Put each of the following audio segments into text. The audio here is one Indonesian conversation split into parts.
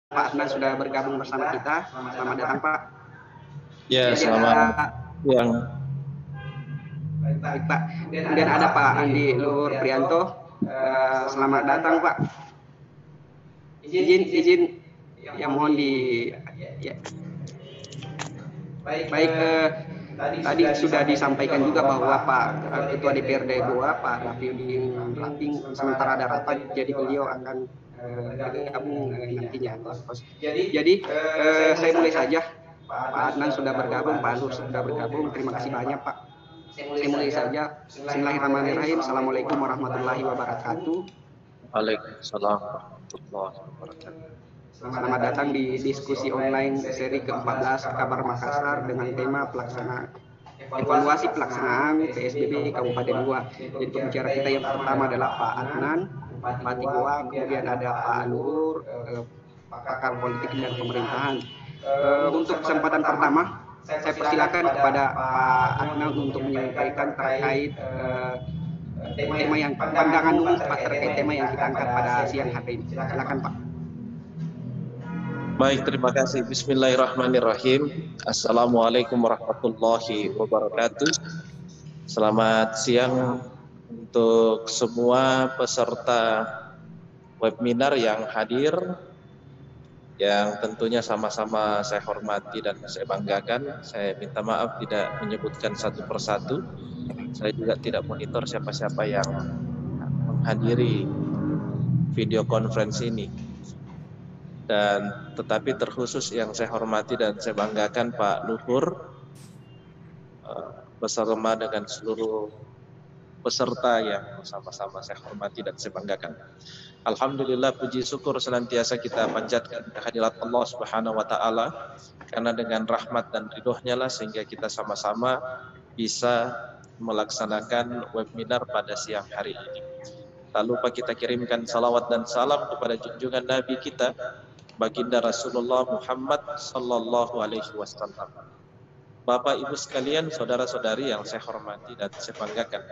Pak Adnan sudah bergabung bersama kita. Selamat datang Pak. Ya, Jadi selamat siang. baik Pak. Kemudian ada Pak Andi Luhur Prianto. Selamat datang Pak. Izin yang mohon di ya. Baik, tadi sudah disampaikan juga bahwa Pak Ketua DPRD Goa Pak Rafiuddin Lamping sementara ada rapat, jadi beliau akan bergabung nantinya. Jadi saya mulai saja. Pak Adnan sudah bergabung, Pak Luhur sudah bergabung. Terima kasih banyak Pak. Saya mulai saja. Bismillahirrahmanirrahim. Assalamualaikum warahmatullahi wabarakatuh. Waalaikumsalam warahmatullahi wabarakatuh. Selamat datang di diskusi online seri ke-14 Kabar Makassar dengan tema evaluasi pelaksanaan PSBB Kabupaten Goa. Jadi pembicara kita yang pertama adalah Pak Adnan, Bupati Goa, kemudian ada Pak Luhur, pakar politik dan pemerintahan. Untuk kesempatan pertama, saya persilakan kepada Pak Adnan untuk menyampaikan terkait tema yang pandangan umum Pak terkait tema yang kita angkat pada siang hari ini. Silakan Pak. Baik, terima kasih. Bismillahirrahmanirrahim. Assalamualaikum warahmatullahi wabarakatuh. Selamat siang untuk semua peserta webinar yang hadir, yang tentunya sama-sama saya hormati dan saya banggakan. Saya minta maaf tidak menyebutkan satu persatu. Saya juga tidak monitor siapa-siapa yang menghadiri video conference ini. Dan tetapi terkhusus yang saya hormati dan saya banggakan Pak Luhur bersama dengan seluruh peserta yang sama-sama saya hormati dan saya banggakan. Alhamdulillah, puji syukur senantiasa kita panjatkan kehadirat Allah Subhanahu wa taala, karena dengan rahmat dan ridhonya lah sehingga kita sama-sama bisa melaksanakan webinar pada siang hari ini. Tak lupa kita kirimkan salawat dan salam kepada junjungan Nabi kita, Baginda Rasulullah Muhammad sallallahu alaihi wasallam. Bapak Ibu sekalian, saudara-saudari yang saya hormati dan saya banggakan.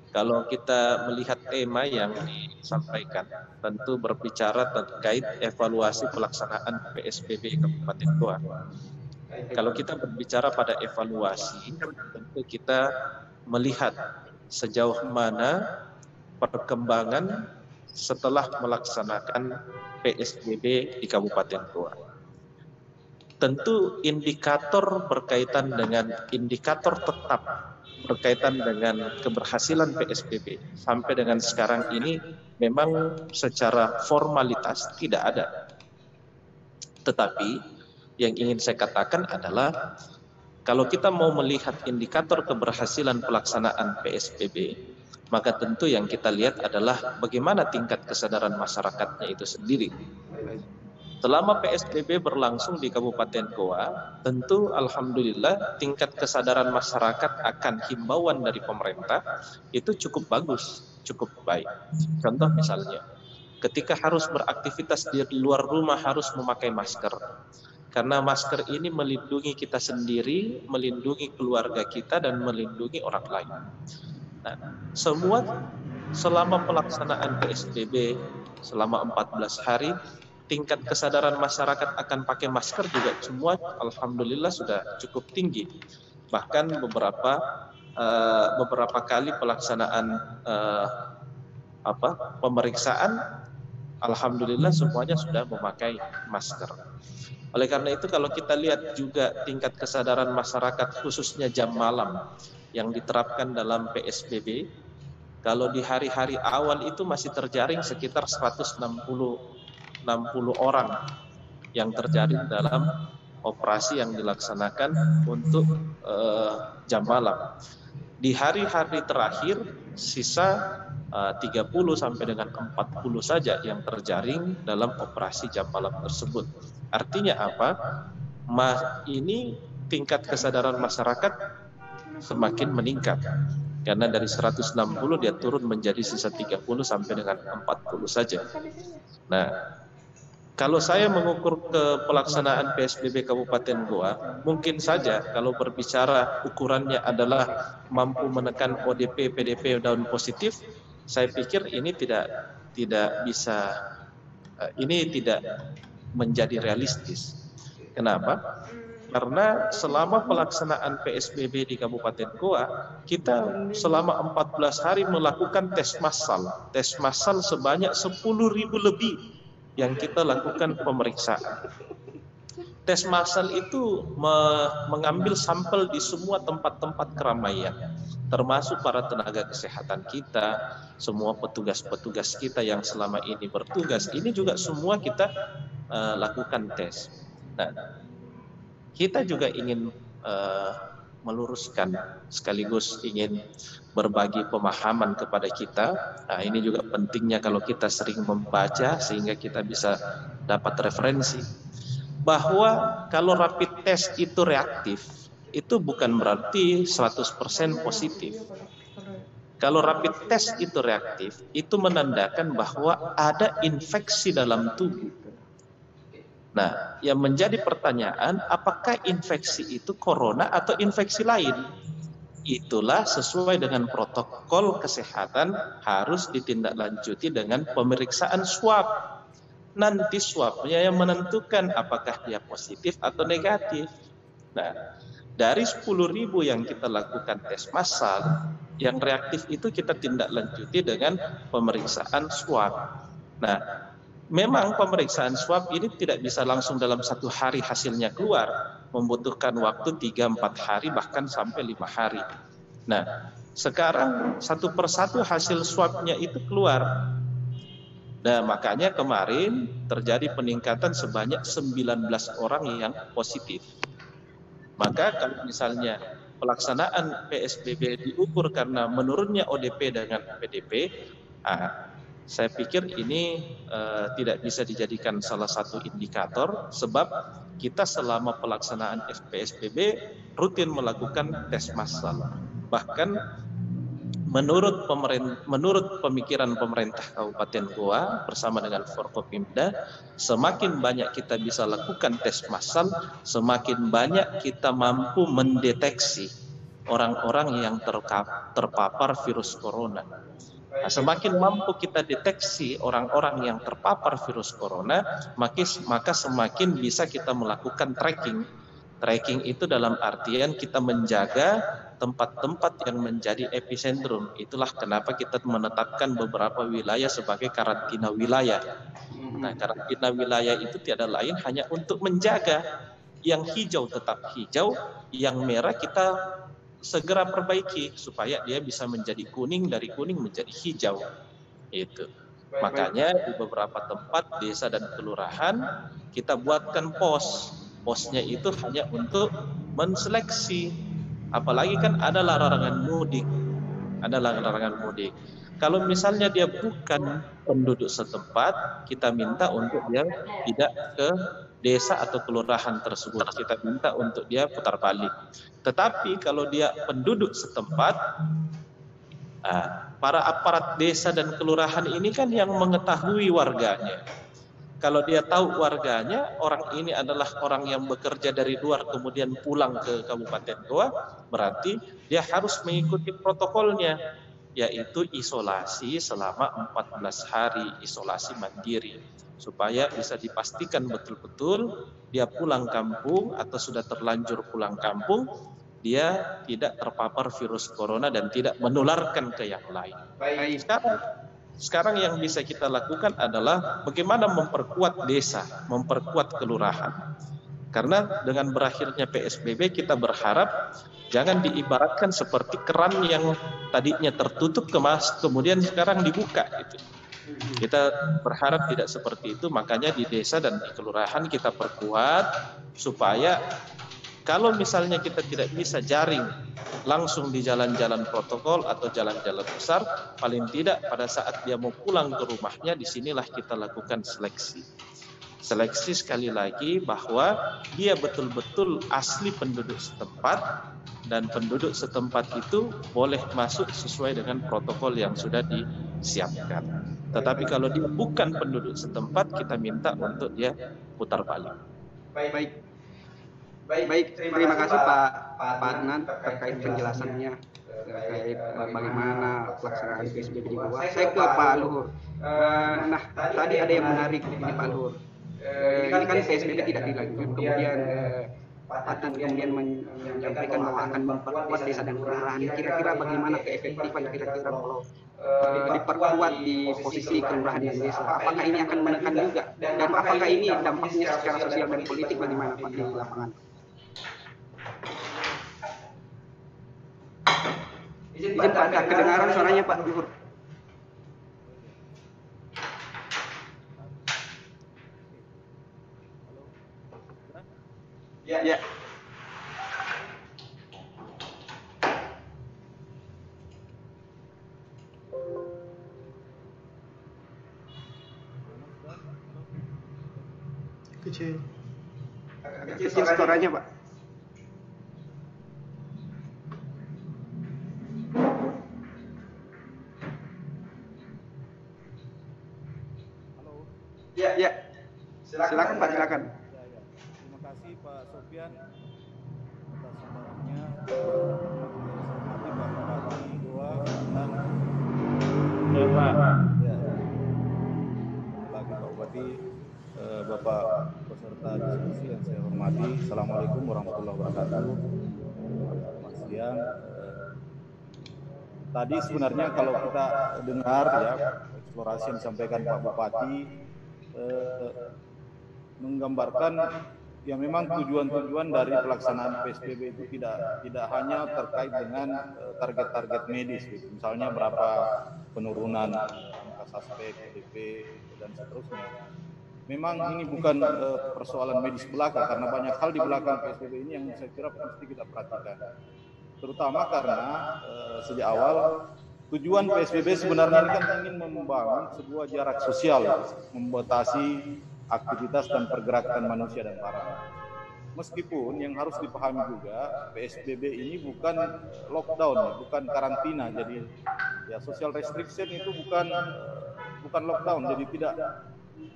Kalau kita melihat tema yang disampaikan, tentu berbicara terkait evaluasi pelaksanaan PSBB Kabupaten Goa. Kalau kita berbicara pada evaluasi, tentu kita melihat sejauh mana perkembangan setelah melaksanakan PSBB di Kabupaten Goa. Tentu indikator berkaitan dengan indikator tetap berkaitan dengan keberhasilan PSBB sampai dengan sekarang ini memang secara formalitas tidak ada. Tetapi yang ingin saya katakan adalah kalau kita mau melihat indikator keberhasilan pelaksanaan PSBB, maka tentu yang kita lihat adalah bagaimana tingkat kesadaran masyarakatnya itu sendiri. Selama PSBB berlangsung di Kabupaten Goa, tentu alhamdulillah tingkat kesadaran masyarakat akan himbauan dari pemerintah itu cukup bagus, cukup baik. Contoh misalnya, ketika harus beraktivitas di luar rumah harus memakai masker. Karena masker ini melindungi kita sendiri, melindungi keluarga kita, dan melindungi orang lain. Nah, semua selama pelaksanaan PSBB selama 14 hari, tingkat kesadaran masyarakat akan pakai masker juga semua alhamdulillah sudah cukup tinggi. Bahkan beberapa kali pelaksanaan pemeriksaan, alhamdulillah semuanya sudah memakai masker. Oleh karena itu kalau kita lihat juga tingkat kesadaran masyarakat khususnya jam malam yang diterapkan dalam PSBB, kalau di hari-hari awal itu masih terjaring sekitar 160 orang yang terjaring dalam operasi yang dilaksanakan untuk jam malam. Di hari-hari terakhir sisa 30 sampai dengan 40 saja yang terjaring dalam operasi jam malam tersebut. Artinya apa? Ini tingkat kesadaran masyarakat semakin meningkat. Karena dari 160 dia turun menjadi sisa 30 sampai dengan 40 saja. Nah, kalau saya mengukur ke pelaksanaan PSBB Kabupaten Goa, mungkin saja kalau berbicara ukurannya adalah mampu menekan ODP, PDP dan positif, saya pikir ini tidak bisa, ini menjadi realistis. Kenapa? Karena selama pelaksanaan PSBB di Kabupaten Goa, kita selama 14 hari melakukan tes massal. Tes massal sebanyak 10.000 lebih yang kita lakukan pemeriksaan. Tes massal itu mengambil sampel di semua tempat-tempat keramaian, termasuk para tenaga kesehatan kita, semua petugas-petugas kita yang selama ini bertugas. Ini juga semua kita lakukan tes. Nah, kita juga ingin meluruskan sekaligus ingin berbagi pemahaman kepada kita. Nah, ini juga pentingnya kalau kita sering membaca sehingga kita bisa dapat referensi. Bahwa kalau rapid test itu reaktif, itu bukan berarti 100% positif. Kalau rapid test itu reaktif, itu menandakan bahwa ada infeksi dalam tubuh. Nah, yang menjadi pertanyaan, apakah infeksi itu corona atau infeksi lain? Itulah sesuai dengan protokol kesehatan harus ditindaklanjuti dengan pemeriksaan swab. Nanti swabnya yang menentukan apakah dia positif atau negatif. Nah, dari 10.000 yang kita lakukan tes massal, yang reaktif itu kita tindaklanjuti dengan pemeriksaan swab. Nah, memang pemeriksaan swab ini tidak bisa langsung dalam 1 hari hasilnya keluar, membutuhkan waktu 3-4 hari bahkan sampai 5 hari. Nah, sekarang satu persatu hasil swabnya itu keluar. Nah, makanya kemarin terjadi peningkatan sebanyak 19 orang yang positif. Maka kalau misalnya pelaksanaan PSBB diukur karena menurunnya ODP dengan PDP, saya pikir ini tidak bisa dijadikan salah satu indikator, sebab kita selama pelaksanaan PSBB rutin melakukan tes massal. Bahkan menurut pemikiran pemerintah Kabupaten Goa bersama dengan Forkopimda, semakin banyak kita bisa lakukan tes massal, semakin banyak kita mampu mendeteksi orang-orang yang terpapar virus corona. Nah, semakin mampu kita deteksi orang-orang yang terpapar virus corona, maka semakin bisa kita melakukan tracking. Tracking itu dalam artian kita menjaga tempat-tempat yang menjadi epicentrum. Itulah kenapa kita menetapkan beberapa wilayah sebagai karantina wilayah. Nah, karantina wilayah itu tiada lain hanya untuk menjaga yang hijau tetap hijau, yang merah kita segera perbaiki supaya dia bisa menjadi kuning, dari kuning menjadi hijau. Itu. Makanya di beberapa tempat desa dan kelurahan kita buatkan pos. Posnya itu hanya untuk menseleksi. Apalagi kan ada larangan mudik. Ada larangan mudik. Kalau misalnya dia bukan penduduk setempat, kita minta untuk dia tidak ke desa atau kelurahan tersebut. Kita minta untuk dia putar balik. Tetapi kalau dia penduduk setempat, para aparat desa dan kelurahan ini kan yang mengetahui warganya. Kalau dia tahu warganya, orang ini adalah orang yang bekerja dari luar kemudian pulang ke Kabupaten Goa, berarti dia harus mengikuti protokolnya, yaitu isolasi selama 14 hari, isolasi mandiri, supaya bisa dipastikan betul-betul dia pulang kampung atau sudah terlanjur pulang kampung, dia tidak terpapar virus corona dan tidak menularkan ke yang lain. Sekarang yang bisa kita lakukan adalah bagaimana memperkuat desa, memperkuat kelurahan. Karena dengan berakhirnya PSBB kita berharap jangan diibaratkan seperti keran yang tadinya tertutup kemudian sekarang dibuka gitu. Kita berharap tidak seperti itu, makanya di desa dan di kelurahan kita perkuat supaya kalau misalnya kita tidak bisa jaring langsung di jalan-jalan protokol atau jalan-jalan besar, paling tidak pada saat dia mau pulang ke rumahnya, disinilah kita lakukan seleksi. Seleksi sekali lagi bahwa dia betul-betul asli penduduk setempat, dan penduduk setempat itu boleh masuk sesuai dengan protokol yang sudah disiapkan. Tetapi kalau dia bukan penduduk setempat, kita minta untuk dia putar balik. Baik, terima kasih Pak Adnan terkait penjelasannya terkait bagaimana pelaksanaan PSBB di Goa. Saya ke Pak Luhur. Nah, tadi ada yang menarik ini Pak Luhur. ini kan PSBB tidak dilanjutkan, kemudian Patan kemudian menyampaikan bahwa akan memperkuat desa dan kelurahan. Kira-kira bagaimana keefektifan kira-kira kalau diperkuat di posisi kelurahan dan desa? Apakah ini akan menekan juga? Dan apakah ini dampaknya secara sosial dan politik bagaimana Pak di lapangan? Izin Pak, ada kedengaran suaranya Pak Duhur. Ya. Kecil. Kecil suaranya Pak. Halo. Ya. Silakan Pak, silakan. Terima kasih Pak Sofyan atas sumbangannya. Ya Pak. Ya. Lagi Pak Bupati, Bapak peserta diskusi yang saya hormati. Assalamualaikum warahmatullahi wabarakatuh. Selamat siang. Tadi sebenarnya kalau kita dengar ya eksplorasi yang disampaikan Pak Bupati menggambarkan ya memang tujuan-tujuan dari pelaksanaan PSBB itu tidak hanya terkait dengan target-target medis, gitu. Misalnya berapa penurunan angka suspek, PDP dan seterusnya. Memang ini bukan persoalan medis belaka, karena banyak hal di belakang PSBB ini yang saya kira mesti kita perhatikan. Terutama karena sejak awal tujuan PSBB sebenarnya ini kan ingin membangun sebuah jarak sosial, membatasi aktivitas dan pergerakan manusia dan barang. Meskipun yang harus dipahami juga PSBB ini bukan lockdown, ya, bukan karantina. Jadi ya social restriction itu bukan lockdown. Jadi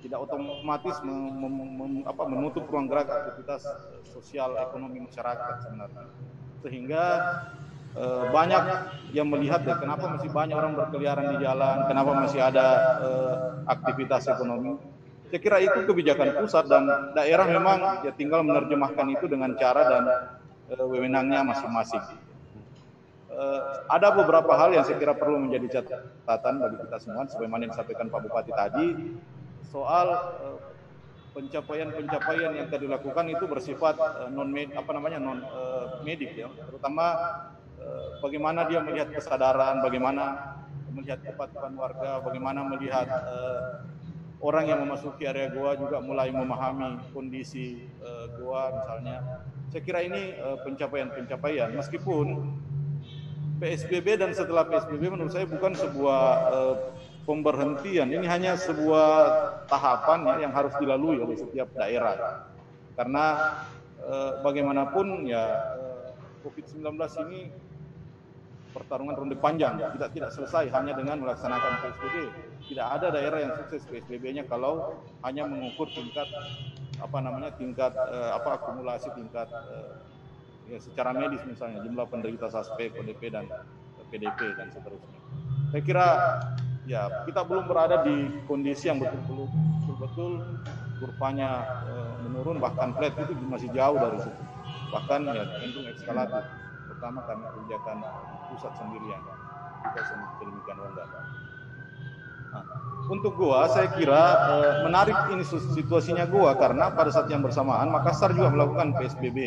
tidak otomatis menutup ruang gerak aktivitas sosial ekonomi masyarakat sebenarnya. Sehingga banyak yang melihat ya, kenapa masih banyak orang berkeliaran di jalan, kenapa masih ada aktivitas ekonomi. Saya kira itu kebijakan pusat dan daerah memang ya tinggal menerjemahkan itu dengan cara dan wewenangnya masing-masing. Ada beberapa hal yang saya kira perlu menjadi catatan bagi kita semua, sebagaimana yang disampaikan Pak Bupati tadi, soal pencapaian yang telah dilakukan itu bersifat non medik ya, terutama bagaimana dia melihat kesadaran, bagaimana melihat kepatuhan warga, bagaimana melihat orang yang memasuki area goa juga mulai memahami kondisi goa misalnya. Saya kira ini pencapaian-pencapaian. Meskipun PSBB dan setelah PSBB menurut saya bukan sebuah pemberhentian. Ini hanya sebuah tahapan ya, yang harus dilalui oleh setiap daerah. Karena bagaimanapun ya COVID-19 ini pertarungan ronde panjang, tidak selesai hanya dengan melaksanakan PSBB. Tidak ada daerah yang sukses PSBB-nya kalau hanya mengukur tingkat akumulasi tingkat ya, secara medis misalnya jumlah penderita suspek, PDP dan PDP dan seterusnya. Saya kira ya kita belum berada di kondisi yang betul-betul kurvanya menurun, bahkan flat itu masih jauh dari situ. Bahkan ya cenderung eskalatif, pertama karena kebijakan pusat sendirian kita sedemikian rendah. Nah, untuk Goa saya kira menarik ini situasinya Goa karena pada saat yang bersamaan Makassar juga melakukan PSBB.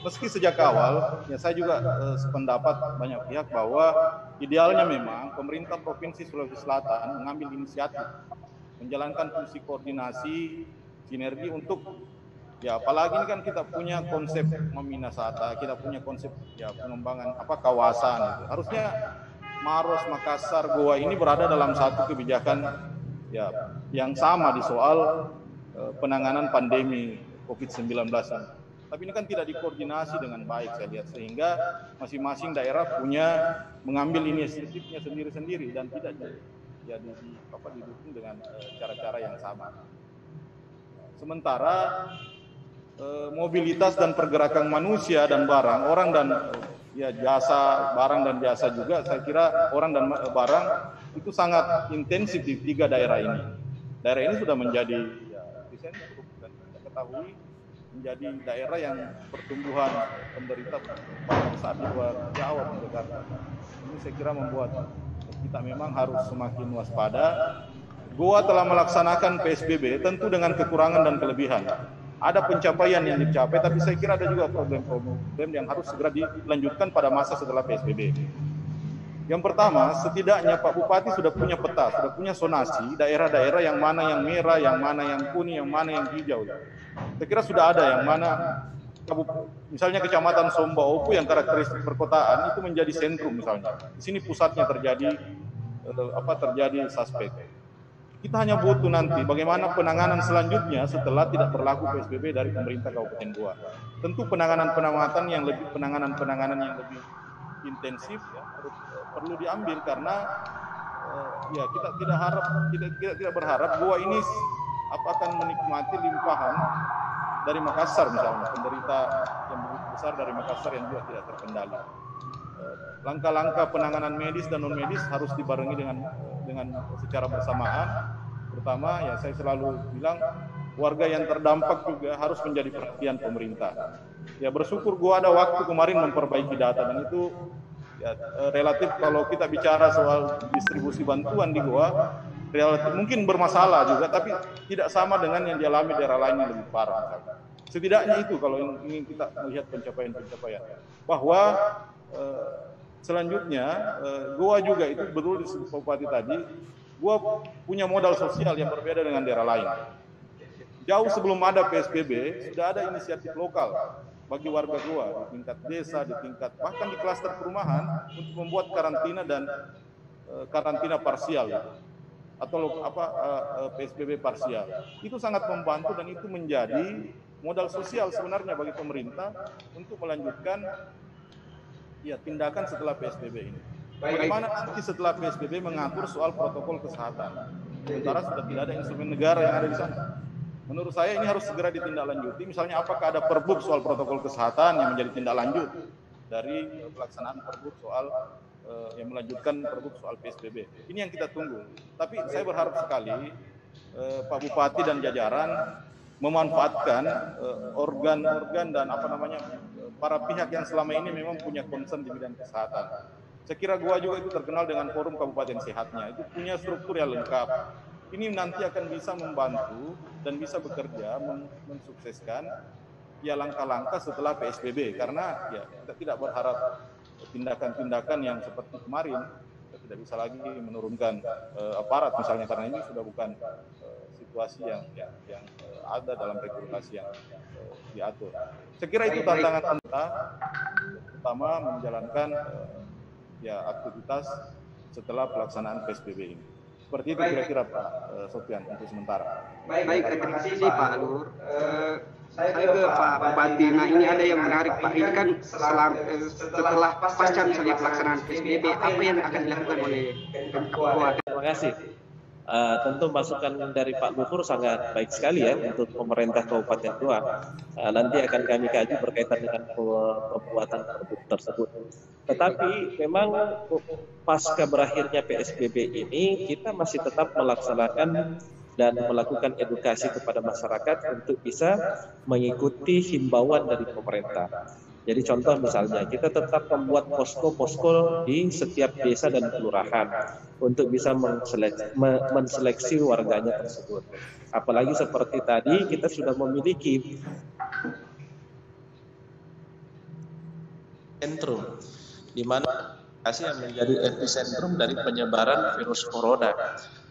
Meski sejak awal ya saya juga sependapat banyak pihak bahwa idealnya memang pemerintah Provinsi Sulawesi Selatan mengambil inisiatif menjalankan fungsi koordinasi sinergi untuk ya apalagi ini kan kita punya konsep Meminasata, kita punya konsep ya pengembangan kawasan itu. Harusnya Maros, Makassar, Goa ini berada dalam satu kebijakan ya yang sama di soal penanganan pandemi COVID-19. Tapi ini kan tidak dikoordinasi dengan baik saya lihat, sehingga masing-masing daerah punya mengambil inisiatifnya sendiri-sendiri dan tidak didukung dengan cara-cara yang sama. Sementara mobilitas dan pergerakan manusia dan barang, orang dan ya jasa, barang dan jasa juga, saya kira orang dan barang itu sangat intensif di tiga daerah ini. Daerah ini sudah menjadi ya, Indonesia ini dan kita ketahui menjadi daerah yang pertumbuhan penderita pada saat di luar Jawa di Jakarta. Ini saya kira membuat kita memang harus semakin waspada. Goa telah melaksanakan PSBB tentu dengan kekurangan dan kelebihan. Ada pencapaian yang dicapai, tapi saya kira ada juga problem-problem yang harus segera dilanjutkan pada masa setelah PSBB. Yang pertama, setidaknya Pak Bupati sudah punya peta, sudah punya zonasi daerah-daerah yang mana yang merah, yang mana yang kuning, yang mana yang hijau. Saya kira sudah ada yang mana, misalnya Kecamatan Somba-Opu yang karakteristik perkotaan itu menjadi sentrum misalnya. Di sini pusatnya terjadi suspek. Kita hanya butuh nanti bagaimana penanganan selanjutnya setelah tidak berlaku PSBB dari pemerintah Kabupaten Goa. Tentu penanganan yang lebih intensif ya, perlu diambil karena ya kita tidak berharap Goa ini akan menikmati limpahan dari Makassar misalnya, penderita yang begitu besar dari Makassar yang juga tidak terkendali. Langkah-langkah penanganan medis dan non medis harus dibarengi dengan secara bersamaan. Terutama ya saya selalu bilang warga yang terdampak juga harus menjadi perhatian pemerintah. Ya bersyukur Goa ada waktu kemarin memperbaiki data dan itu ya, relatif kalau kita bicara soal distribusi bantuan di Goa relatif mungkin bermasalah juga, tapi tidak sama dengan yang dialami daerah lain yang lebih parah. Setidaknya itu kalau ingin kita melihat pencapaian-pencapaian. Bahwa selanjutnya Goa juga itu betul disebut Bupati tadi, Goa punya modal sosial yang berbeda dengan daerah lain. Jauh sebelum ada PSBB sudah ada inisiatif lokal bagi warga Goa di tingkat desa, di tingkat bahkan di klaster perumahan untuk membuat karantina dan karantina parsial atau PSBB parsial. Itu sangat membantu dan itu menjadi modal sosial sebenarnya bagi pemerintah untuk melanjutkan ya tindakan setelah PSBB ini. Bagaimana nanti setelah PSBB mengatur soal protokol kesehatan? Sementara sudah tidak ada instrumen negara yang ada di sana. Menurut saya ini harus segera ditindaklanjuti. Misalnya apakah ada perbub soal protokol kesehatan yang menjadi tindak lanjut dari pelaksanaan perbub soal yang melanjutkan perbub soal PSBB. Ini yang kita tunggu. Tapi saya berharap sekali Pak Bupati dan jajaran memanfaatkan organ-organ dan para pihak yang selama ini memang punya concern di bidang kesehatan. Saya kira Goa juga itu terkenal dengan forum kabupaten sehatnya. Itu punya struktur yang lengkap. Ini nanti akan bisa membantu dan bisa bekerja mensukseskan ya langkah-langkah setelah PSBB. Karena ya kita tidak berharap tindakan-tindakan yang seperti kemarin. Kita tidak bisa lagi menurunkan aparat misalnya karena ini sudah bukan situasi yang ada dalam regulasi yang diatur. Saya kira itu tantangan kita, pertama menjalankan ya aktivitas setelah pelaksanaan PSBB ini. Seperti itu kira-kira Pak Sofian untuk sementara. Baik, terima kasih Pak Nur. Saya ke Pak Bupati. Nah ini ada yang menarik Pak. Ini kan setelah pasca misalnya pelaksanaan PSBB, apa yang akan dilakukan oleh Goa? Terima kasih. Tentu masukan dari Pak Luhur sangat baik sekali ya untuk pemerintah Kabupaten Goa. Nanti akan kami kaji berkaitan dengan pembuatan perbub tersebut. Tetapi memang pasca berakhirnya PSBB ini kita masih tetap melaksanakan dan melakukan edukasi kepada masyarakat untuk bisa mengikuti himbauan dari pemerintah. Jadi contoh misalnya kita tetap membuat posko-posko di setiap desa dan kelurahan untuk bisa menseleksi warganya tersebut. Apalagi seperti tadi kita sudah memiliki sentrum di mana yang menjadi epicentrum dari penyebaran virus corona.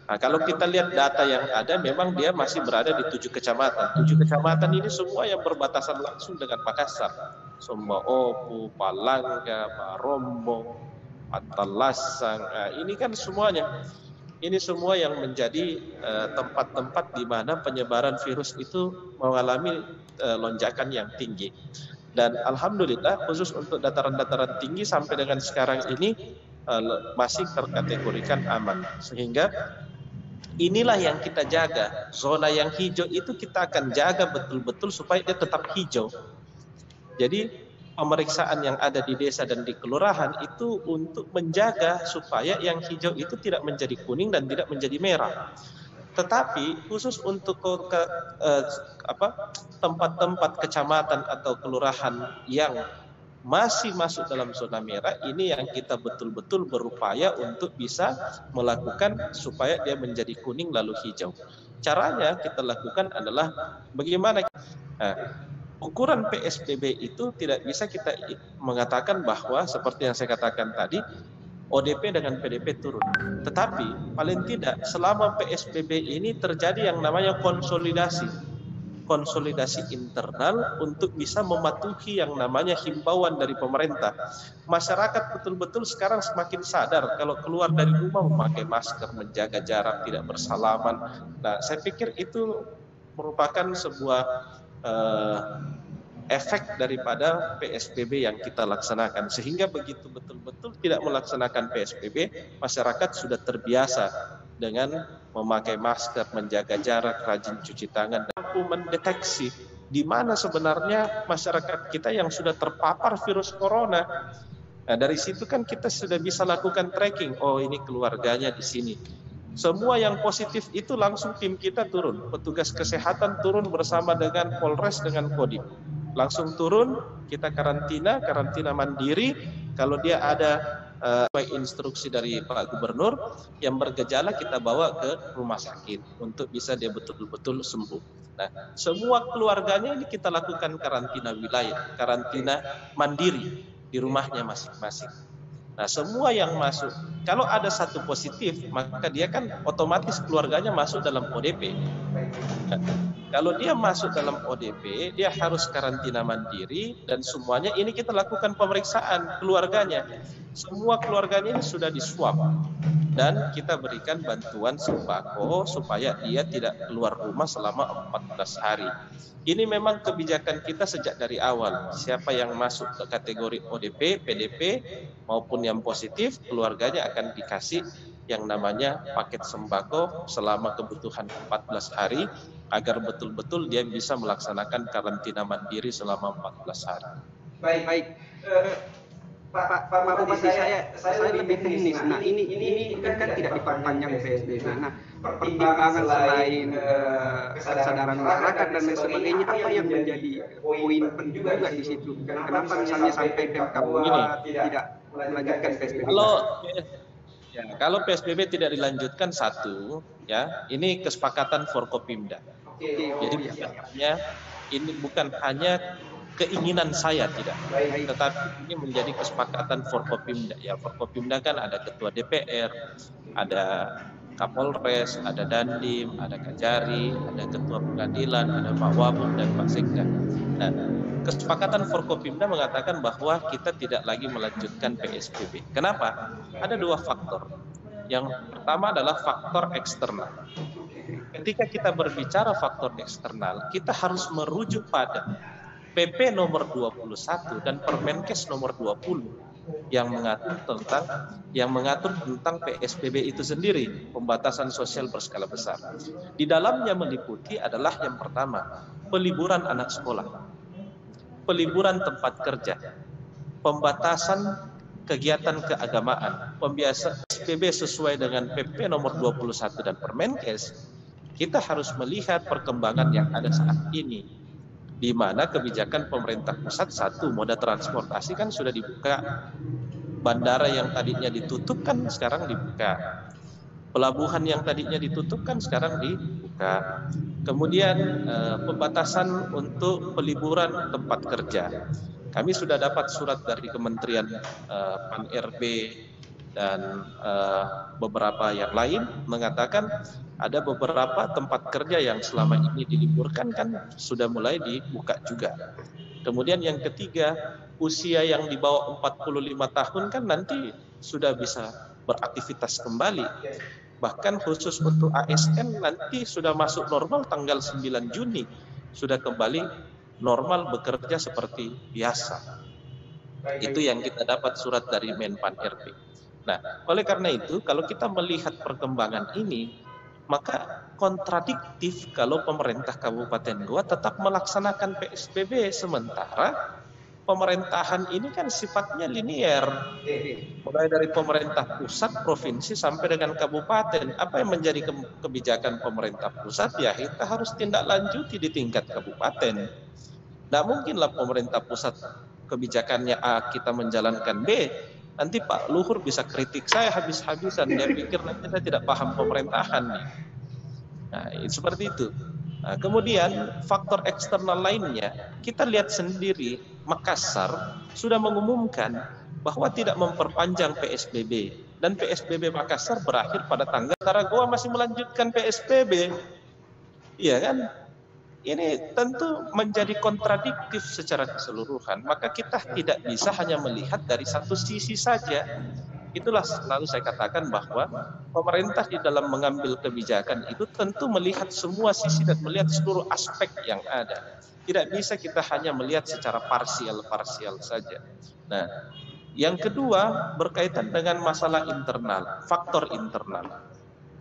Nah, kalau kita lihat data yang ada, memang dia masih berada di 7 kecamatan. 7 kecamatan ini semua yang berbatasan langsung dengan Makassar. Somba-Opu, Palangga, Barombo, Patalasang. Nah, ini kan semuanya. Ini semua yang menjadi tempat-tempat di mana penyebaran virus itu mengalami lonjakan yang tinggi. Dan alhamdulillah khusus untuk dataran-dataran tinggi sampai dengan sekarang ini masih terkategorikan aman. Sehingga inilah yang kita jaga. Zona yang hijau itu kita akan jaga betul-betul supaya dia tetap hijau. Jadi pemeriksaan yang ada di desa dan di kelurahan itu untuk menjaga supaya yang hijau itu tidak menjadi kuning dan tidak menjadi merah. Tetapi khusus untuk tempat-tempat kecamatan atau kelurahan yang masih masuk dalam zona merah, ini yang kita betul-betul berupaya untuk bisa melakukan supaya dia menjadi kuning lalu hijau. Caranya kita lakukan adalah bagaimana ukuran PSBB itu tidak bisa kita mengatakan bahwa seperti yang saya katakan tadi, ODP dengan PDP turun. Tetapi paling tidak selama PSBB ini terjadi yang namanya konsolidasi internal untuk bisa mematuhi yang namanya himbauan dari pemerintah. Masyarakat betul-betul sekarang semakin sadar kalau keluar dari rumah memakai masker, menjaga jarak, tidak bersalaman. Nah, saya pikir itu merupakan sebuah efek daripada PSBB yang kita laksanakan, sehingga begitu betul-betul tidak melaksanakan PSBB, masyarakat sudah terbiasa dengan memakai masker, menjaga jarak, rajin cuci tangan, dan mampu mendeteksi di mana sebenarnya masyarakat kita yang sudah terpapar virus corona. Nah, dari situ kan kita sudah bisa lakukan tracking, oh ini keluarganya di sini. Semua yang positif itu langsung tim kita turun, petugas kesehatan turun bersama dengan Polres dengan Kodim. Langsung turun, kita karantina mandiri. Kalau dia ada instruksi dari Pak Gubernur yang bergejala, kita bawa ke rumah sakit untuk bisa dia betul-betul sembuh. Nah, semua keluarganya ini kita lakukan karantina wilayah, karantina mandiri di rumahnya masing-masing. Nah, semua yang masuk, kalau ada satu positif, maka dia kan otomatis keluarganya masuk dalam ODP. Nah, kalau dia masuk dalam ODP, dia harus karantina mandiri, dan semuanya ini kita lakukan pemeriksaan keluarganya. Semua keluarganya ini sudah diswab, dan kita berikan bantuan sembako supaya dia tidak keluar rumah selama 14 hari. Ini memang kebijakan kita sejak dari awal. Siapa yang masuk ke kategori ODP, PDP, maupun yang positif, keluarganya akan dikasih yang namanya paket sembako selama kebutuhan 14 hari, agar betul-betul dia bisa melaksanakan karantina mandiri selama 14 hari. Baik. Pak Bupati, saya lebih teknis. Nah, ini kan tidak diperpanjang PSBB. Nah, pertimbangan selain kesadaran masyarakat dan lain sebagainya, apa yang menjadi poin penting juga di situ? Kenapa misalnya sampai Pemkab tidak melanjutkan PSBB? Kalau PSBB tidak dilanjutkan, satu, ya, ini kesepakatan Forkopimda. Jadi ini bukan hanya keinginan saya, tidak, tetapi ini menjadi kesepakatan Forkopimda. Ya, Forkopimda kan ada ketua DPR, ada Kapolres, ada Dandim, ada Kajari, ada ketua pengadilan, ada Pak Wabub dan Pak Sekda. Nah, kesepakatan Forkopimda mengatakan bahwa kita tidak lagi melanjutkan PSBB. Kenapa? Ada dua faktor. Yang pertama adalah faktor eksternal. Ketika kita berbicara faktor eksternal, kita harus merujuk pada PP nomor 21 dan Permenkes nomor 20 yang mengatur tentang PSBB itu sendiri, pembatasan sosial berskala besar. Di dalamnya meliputi adalah yang pertama, peliburan anak sekolah, peliburan tempat kerja, pembatasan kegiatan keagamaan, pembiasaan PSBB sesuai dengan PP nomor 21 dan Permenkes. Kita harus melihat perkembangan yang ada saat ini, di mana kebijakan pemerintah pusat, satu, moda transportasi kan sudah dibuka. Bandara yang tadinya ditutup kan sekarang dibuka. Pelabuhan yang tadinya ditutup kan sekarang dibuka. Kemudian pembatasan untuk peliburan tempat kerja. Kami sudah dapat surat dari Kementerian Pan-RB dan beberapa yang lain mengatakan ada beberapa tempat kerja yang selama ini diliburkan kan sudah mulai dibuka juga. Kemudian yang ketiga, usia yang di bawah 45 tahun kan nanti sudah bisa beraktivitas kembali. Bahkan khusus untuk ASN nanti sudah masuk normal tanggal 9 Juni. Sudah kembali normal bekerja seperti biasa. Itu yang kita dapat surat dari Menpan RB. Nah, oleh karena itu kalau kita melihat perkembangan ini, maka kontradiktif kalau pemerintah Kabupaten Goa tetap melaksanakan PSBB sementara pemerintahan ini kan sifatnya linier, mulai dari pemerintah pusat, provinsi sampai dengan kabupaten. Apa yang menjadi kebijakan pemerintah pusat, ya kita harus tindak lanjuti di tingkat kabupaten. Tidak mungkinlah pemerintah pusat kebijakannya A, kita menjalankan B. Nanti Pak Luhur bisa kritik saya habis-habisan, dia pikir nanti saya tidak paham pemerintahan nih. Nah, seperti itu. Nah, kemudian faktor eksternal lainnya, kita lihat sendiri Makassar sudah mengumumkan bahwa tidak memperpanjang PSBB, dan PSBB Makassar berakhir pada tanggal, sementara Goa masih melanjutkan PSBB. Iya kan? Ini tentu menjadi kontradiktif secara keseluruhan. Maka kita tidak bisa hanya melihat dari satu sisi saja. Itulah selalu saya katakan bahwa pemerintah di dalam mengambil kebijakan itu tentu melihat semua sisi dan melihat seluruh aspek yang ada. Tidak bisa kita hanya melihat secara parsial saja. Nah, yang kedua berkaitan dengan masalah internal, faktor internal.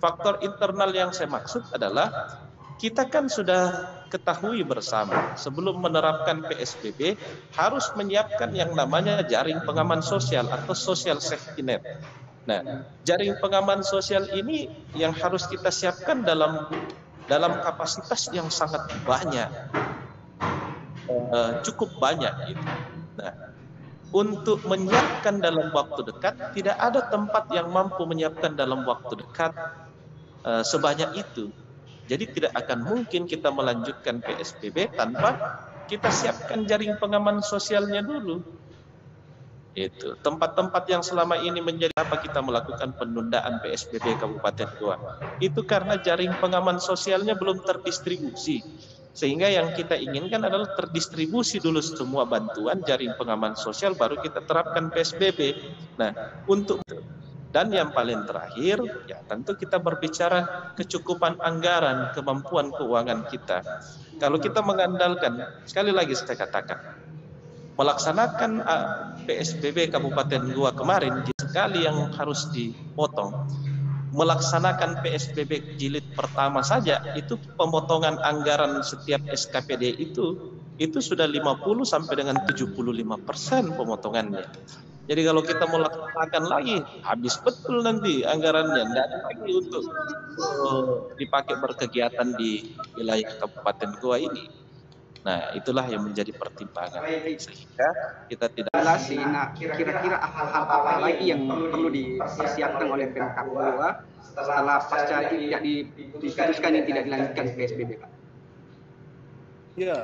Faktor internal yang saya maksud adalah kita kan sudah ketahui bersama sebelum menerapkan PSBB harus menyiapkan yang namanya jaring pengaman sosial atau social safety net. Nah, jaring pengaman sosial ini yang harus kita siapkan dalam kapasitas yang sangat banyak, cukup banyak gitu. Nah, untuk menyiapkan dalam waktu dekat, tidak ada tempat yang mampu menyiapkan dalam waktu dekat sebanyak itu. Jadi tidak akan mungkin kita melanjutkan PSBB tanpa kita siapkan jaring pengaman sosialnya dulu. Itu tempat-tempat yang selama ini menjadi apa kita melakukan penundaan PSBB Kabupaten Goa. Itu karena jaring pengaman sosialnya belum terdistribusi. Sehingga yang kita inginkan adalah terdistribusi dulu semua bantuan jaring pengaman sosial, baru kita terapkan PSBB. Nah, untuk dan yang paling terakhir, ya tentu kita berbicara kecukupan anggaran, kemampuan keuangan kita. Kalau kita mengandalkan, sekali lagi saya katakan, melaksanakan PSBB Kabupaten Goa kemarin, sekali yang harus dipotong. Melaksanakan PSBB jilid pertama saja, itu pemotongan anggaran setiap SKPD itu sudah 50 sampai dengan 75% pemotongannya. Jadi kalau kita mau laksanakan lagi, habis betul nanti anggarannya, tidak ada lagi untuk dipakai berkegiatan di wilayah Kabupaten Goa ini. Nah, itulah yang menjadi pertimbangan. Sehingga kita tidak jelas. Nah, kira-kira hal apa lagi yang perlu dipersiapkan oleh Pemkab Goa setelah pasca tidak diputuskan yang tidak dilanjutkan PSBB, Pak? Ya,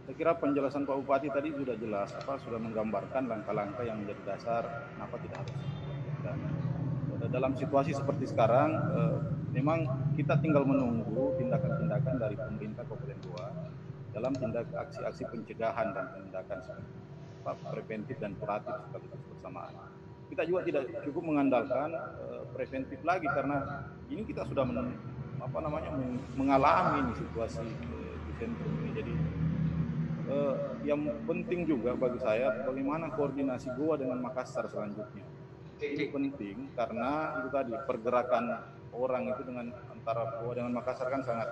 saya kira penjelasan Pak Bupati tadi sudah jelas, sudah menggambarkan langkah-langkah yang menjadi dasar kenapa tidak harus. Dan dalam situasi seperti sekarang, memang kita tinggal menunggu tindakan-tindakan dari pemerintah Kabupaten Goa dalam aksi-aksi pencegahan dan tindakan preventif dan kuratif sekaligus bersamaan. Kita juga tidak cukup mengandalkan preventif lagi, karena ini kita sudah mengalami ini situasi di sentrum ini. Jadi yang penting juga bagi saya bagaimana koordinasi Goa dengan Makassar selanjutnya. Itu penting karena itu tadi pergerakan orang itu dengan antara Goa dengan Makassar kan sangat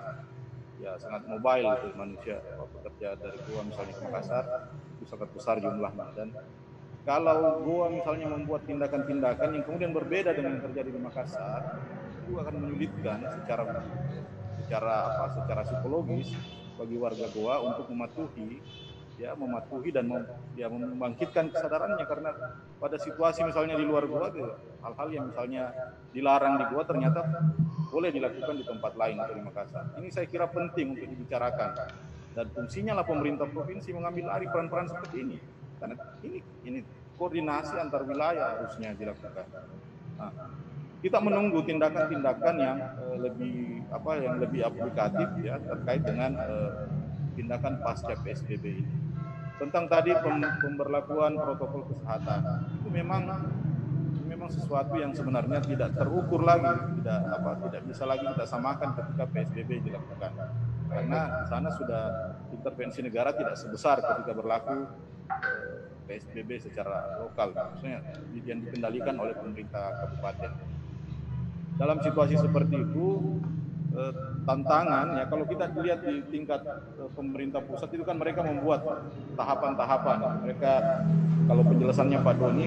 mobile itu manusia. Bekerja dari Goa misalnya ke Makassar itu sangat besar jumlahnya, dan kalau Goa misalnya membuat tindakan-tindakan yang kemudian berbeda dengan yang terjadi di Makassar, itu akan menyulitkan secara psikologis bagi warga Goa untuk mematuhi dan membangkitkan kesadarannya, karena pada situasi misalnya di luar Goa, hal-hal yang misalnya dilarang di Goa ternyata boleh dilakukan di tempat lain atau di Makassar. Ini saya kira penting untuk dibicarakan, dan fungsinya lah pemerintah provinsi mengambil alih peran-peran seperti ini, karena ini koordinasi antar wilayah harusnya dilakukan. Nah, kita menunggu tindakan-tindakan yang lebih aplikatif ya terkait dengan tindakan pasca PSBB ini. Tentang tadi pemberlakuan protokol kesehatan, itu memang sesuatu yang sebenarnya tidak terukur lagi, tidak bisa lagi kita samakan ketika PSBB dilakukan, karena di sana sudah intervensi negara tidak sebesar ketika berlaku PSBB secara lokal, maksudnya yang dikendalikan oleh pemerintah kabupaten. Dalam situasi seperti itu, tantangan ya kalau kita lihat di tingkat pemerintah pusat itu kan mereka membuat tahapan-tahapan. Mereka kalau penjelasannya Pak Doni,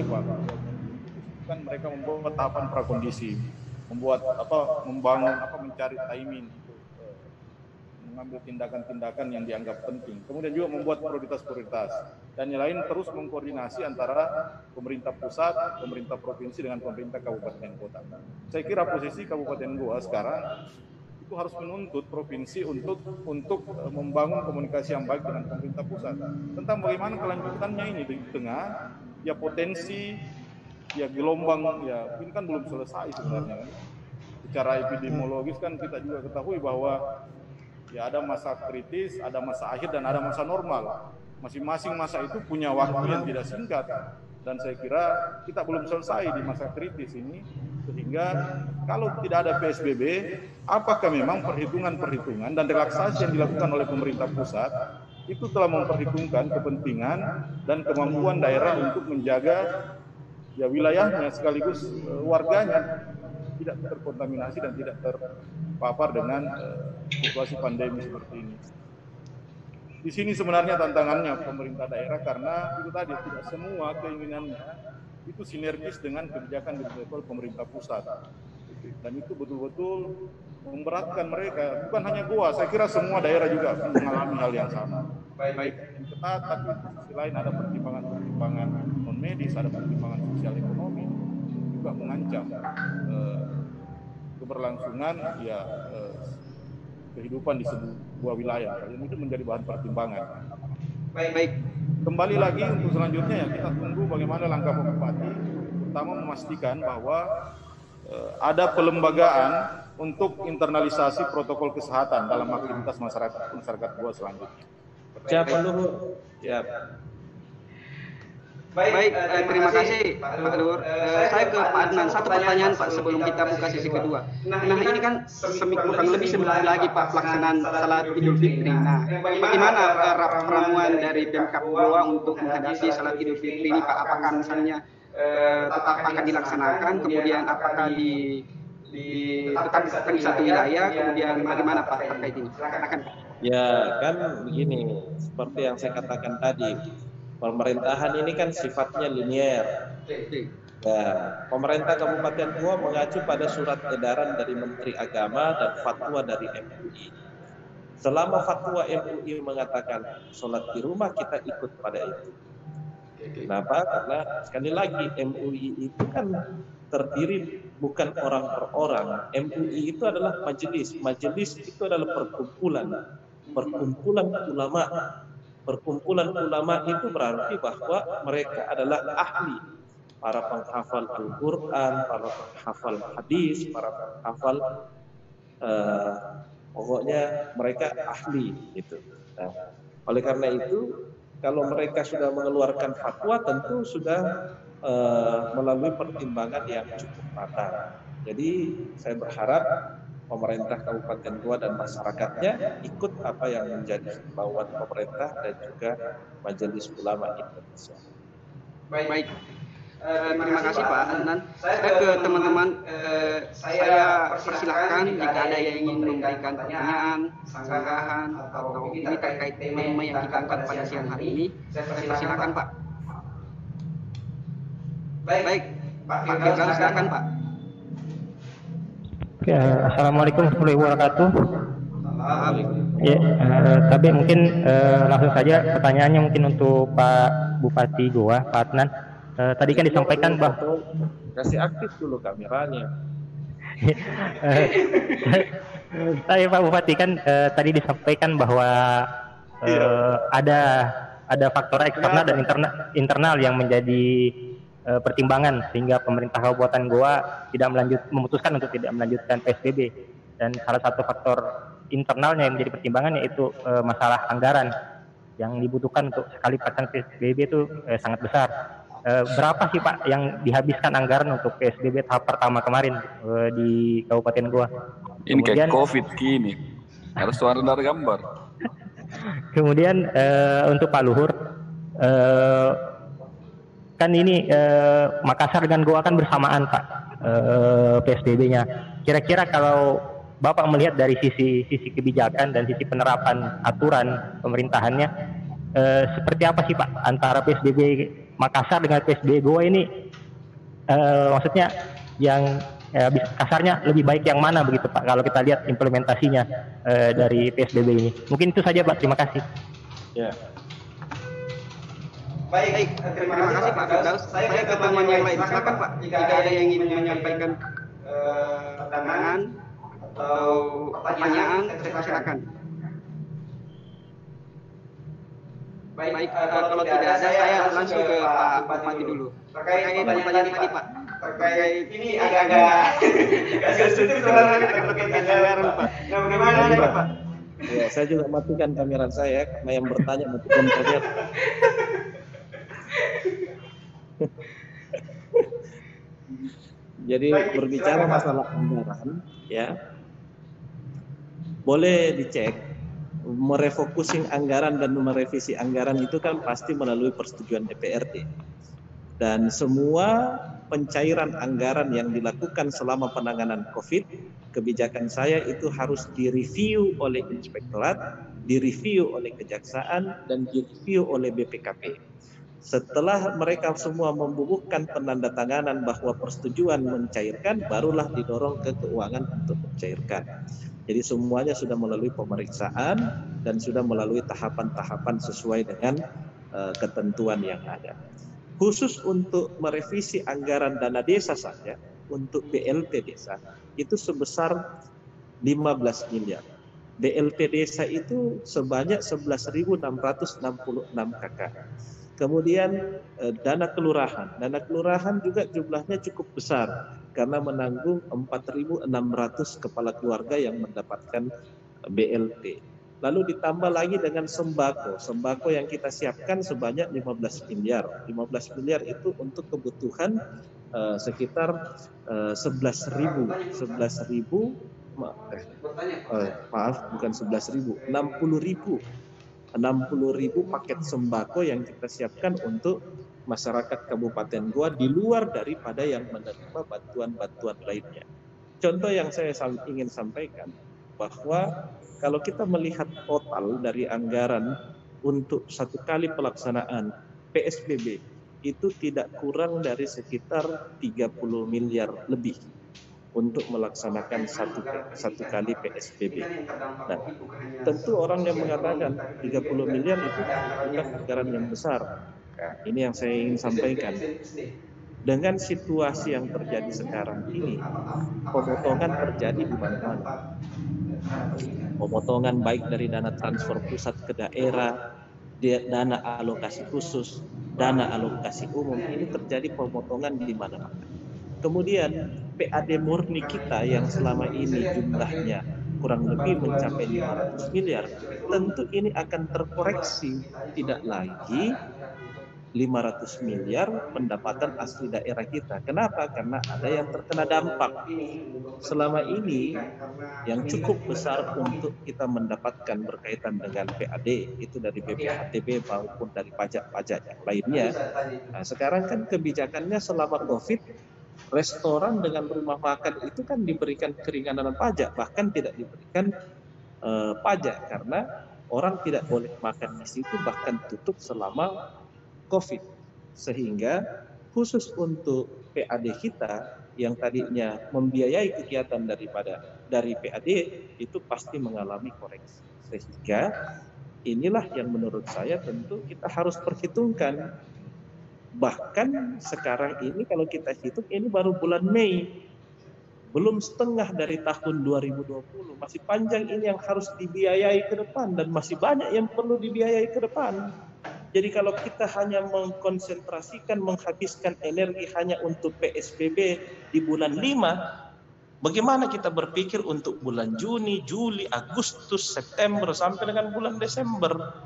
kan mereka membuat tahapan prakondisi, membuat membangun mencari timing, mengambil tindakan-tindakan yang dianggap penting. Kemudian juga membuat prioritas-prioritas. Dan yang lain terus mengkoordinasi antara pemerintah pusat, pemerintah provinsi dengan pemerintah kabupaten kota. Saya kira posisi Kabupaten Goa sekarang itu harus menuntut provinsi untuk membangun komunikasi yang baik dengan pemerintah pusat tentang bagaimana kelanjutannya ini di tengah ya potensi ya gelombang ya ini kan belum selesai sebenarnya. Secara epidemiologis kan kita juga ketahui bahwa ya ada masa kritis, ada masa akhir dan ada masa normal. Masing-masing masa itu punya waktu yang tidak singkat dan saya kira kita belum selesai di masa kritis ini. Sehingga kalau tidak ada PSBB, apakah memang perhitungan-perhitungan dan relaksasi yang dilakukan oleh pemerintah pusat itu telah memperhitungkan kepentingan dan kemampuan daerah untuk menjaga ya wilayahnya sekaligus warganya tidak terkontaminasi dan tidak terpapar dengan situasi pandemi seperti ini. Di sini sebenarnya tantangannya pemerintah daerah karena itu tadi tidak semua keinginannya itu sinergis dengan kebijakan di level pemerintah pusat. Dan itu betul-betul memberatkan mereka. Bukan hanya Goa, saya kira semua daerah juga mengalami hal yang sama. Baik yang ketat, tapi di sisi lain ada pertimbangan non-medis, ada pertimbangan sosial ekonomi, juga mengancam keberlangsungan kehidupan di sebuah wilayah. Dan itu menjadi bahan pertimbangan. Baik. Kembali lagi untuk selanjutnya ya kita tunggu bagaimana langkah Pak Bupati, terutama memastikan bahwa ada pelembagaan untuk internalisasi protokol kesehatan dalam aktivitas masyarakat Goa selanjutnya. Siap, Luhur. Siap. Baik, terima kasih Pak Luhur. Saya ke Pak Adnan, satu pertanyaan Pak sebelum kita buka sesi kedua. Nah ini kan kurang lebih seminggu lagi Pak pelaksanaan salat Idul Fitri. Nah bagaimana ramuan dari Pemkab Goa untuk menghadapi salat Idul Fitri ini Pak? Apakah misalnya tetap akan dilaksanakan, kemudian apakah tetap di satu wilayah, kemudian bagaimana Pak terkait ini? Silakan. Ya kan begini, seperti yang saya katakan tadi. Pemerintahan ini kan sifatnya linier. Ya, pemerintah Kabupaten Goa mengacu pada surat edaran dari Menteri Agama dan fatwa dari MUI. Selama fatwa MUI mengatakan sholat di rumah, kita ikut pada itu. Kenapa? Karena sekali lagi MUI itu kan terdiri bukan orang per orang. MUI itu adalah majelis. Majelis itu adalah perkumpulan ulama. Perkumpulan ulama itu berarti bahwa mereka adalah ahli, para penghafal Al-Quran, para penghafal hadis, para penghafal pokoknya mereka ahli gitu. Nah, oleh karena itu kalau mereka sudah mengeluarkan fatwa tentu sudah melalui pertimbangan yang cukup matang. Jadi saya berharap pemerintah Kabupaten Goa dan masyarakatnya ikut apa yang menjadi himbauan pemerintah dan juga Majelis Ulama Indonesia. Baik. Terima kasih Pak Adnan. Saya ke teman-teman, saya persilahkan jika ada yang ingin memberikan pertanyaan, sanggahan atau ini terkait tema yang kita angkat pada siang hari ini. Saya persilahkan Pak. Baik, Pak Firdaus, silakan Pak. Oke, Assalamualaikum warahmatullahi wabarakatuh. Ya, tapi mungkin langsung saja pertanyaannya mungkin untuk Pak Bupati Goa, Pak Adnan. Tadi kan disampaikan bahwa kasih aktif dulu kameranya. Saya Pak Bupati kan tadi disampaikan bahwa ada faktor eksternal dan internal yang menjadi pertimbangan sehingga pemerintah Kabupaten Goa memutuskan untuk tidak melanjutkan PSBB, dan salah satu faktor internalnya yang menjadi pertimbangan yaitu masalah anggaran yang dibutuhkan untuk sekali pelaksanaan PSBB itu sangat besar. Berapa sih Pak yang dihabiskan anggaran untuk PSBB tahap pertama kemarin di Kabupaten Goa? Ini kayak COVID gini, harus warna gambar. Kemudian untuk Pak Luhur, kan ini Makassar dengan Goa kan bersamaan Pak PSBB-nya. Kira-kira kalau Bapak melihat dari sisi kebijakan dan sisi penerapan aturan pemerintahannya, seperti apa sih Pak antara PSBB Makassar dengan PSBB Goa ini? Maksudnya yang kasarnya lebih baik yang mana begitu Pak kalau kita lihat implementasinya dari PSBB ini. Mungkin itu saja Pak, terima kasih. Ya. Baik, terima kasih Pak Firdaus. Saya ke teman yang lain. Silakan Pak, jika ada yang ingin menyampaikan pandangan atau pertanyaan, silakan. Baik, kalau tidak ada, saya langsung ke Pak Bupati dulu. Terkait pertanyaan tadi Pak, terkait ini agak sulit sebenarnya terkait anggaran Pak. Nah, bagaimana Pak? Ya, saya juga matikan kamera saya karena yang bertanya matikan kamera. Jadi berbicara masalah anggaran, ya, boleh dicek. Merefocusing anggaran dan merevisi anggaran itu kan pasti melalui persetujuan DPRD. Dan semua pencairan anggaran yang dilakukan selama penanganan COVID, kebijakan saya itu harus direview oleh Inspektorat, direview oleh Kejaksaan, dan direview oleh BPKP. Setelah mereka semua membubuhkan penandatanganan bahwa persetujuan mencairkan, barulah didorong ke keuangan untuk mencairkan. Jadi semuanya sudah melalui pemeriksaan dan sudah melalui tahapan-tahapan sesuai dengan ketentuan yang ada. Khusus untuk merevisi anggaran dana desa saja, untuk BLT desa, itu sebesar 15 miliar. BLT desa itu sebanyak 11.666 KK. Kemudian dana kelurahan juga jumlahnya cukup besar karena menanggung 4.600 kepala keluarga yang mendapatkan BLT. Lalu ditambah lagi dengan sembako yang kita siapkan sebanyak 15 miliar. 15 miliar itu untuk kebutuhan sekitar 60.000 paket sembako yang kita siapkan untuk masyarakat Kabupaten Goa di luar daripada yang menerima bantuan-bantuan lainnya. Contoh yang saya ingin sampaikan bahwa kalau kita melihat total dari anggaran untuk satu kali pelaksanaan PSBB itu tidak kurang dari sekitar 30 miliar lebih untuk melaksanakan satu kali PSBB. Nah, tentu orang yang mengatakan 30 miliar itu bukan anggaran yang besar. Nah, ini yang saya ingin sampaikan. Dengan situasi yang terjadi sekarang ini, pemotongan terjadi di mana-mana. Pemotongan baik dari dana transfer pusat ke daerah, dana alokasi khusus, dana alokasi umum, ini terjadi pemotongan di mana-mana. Kemudian PAD murni kita yang selama ini jumlahnya kurang lebih mencapai 500 miliar, tentu ini akan terkoreksi, tidak lagi 500 miliar pendapatan asli daerah kita. Kenapa? Karena ada yang terkena dampak. Selama ini yang cukup besar untuk kita mendapatkan berkaitan dengan PAD itu dari BPHTB maupun dari pajak-pajak yang lainnya. Nah, sekarang kan kebijakannya selama COVID, restoran dengan rumah makan itu kan diberikan keringanan pajak, bahkan tidak diberikan pajak karena orang tidak boleh makan di situ, bahkan tutup selama COVID. Sehingga khusus untuk PAD kita yang tadinya membiayai kegiatan dari PAD itu pasti mengalami koreksi. Sehingga inilah yang menurut saya tentu kita harus perhitungkan. Bahkan sekarang ini kalau kita hitung ini baru bulan Mei, belum setengah dari tahun 2020, masih panjang ini yang harus dibiayai ke depan dan masih banyak yang perlu dibiayai ke depan. Jadi kalau kita hanya mengkonsentrasikan, menghabiskan energi hanya untuk PSBB di bulan 5, bagaimana kita berpikir untuk bulan Juni, Juli, Agustus, September sampai dengan bulan Desember?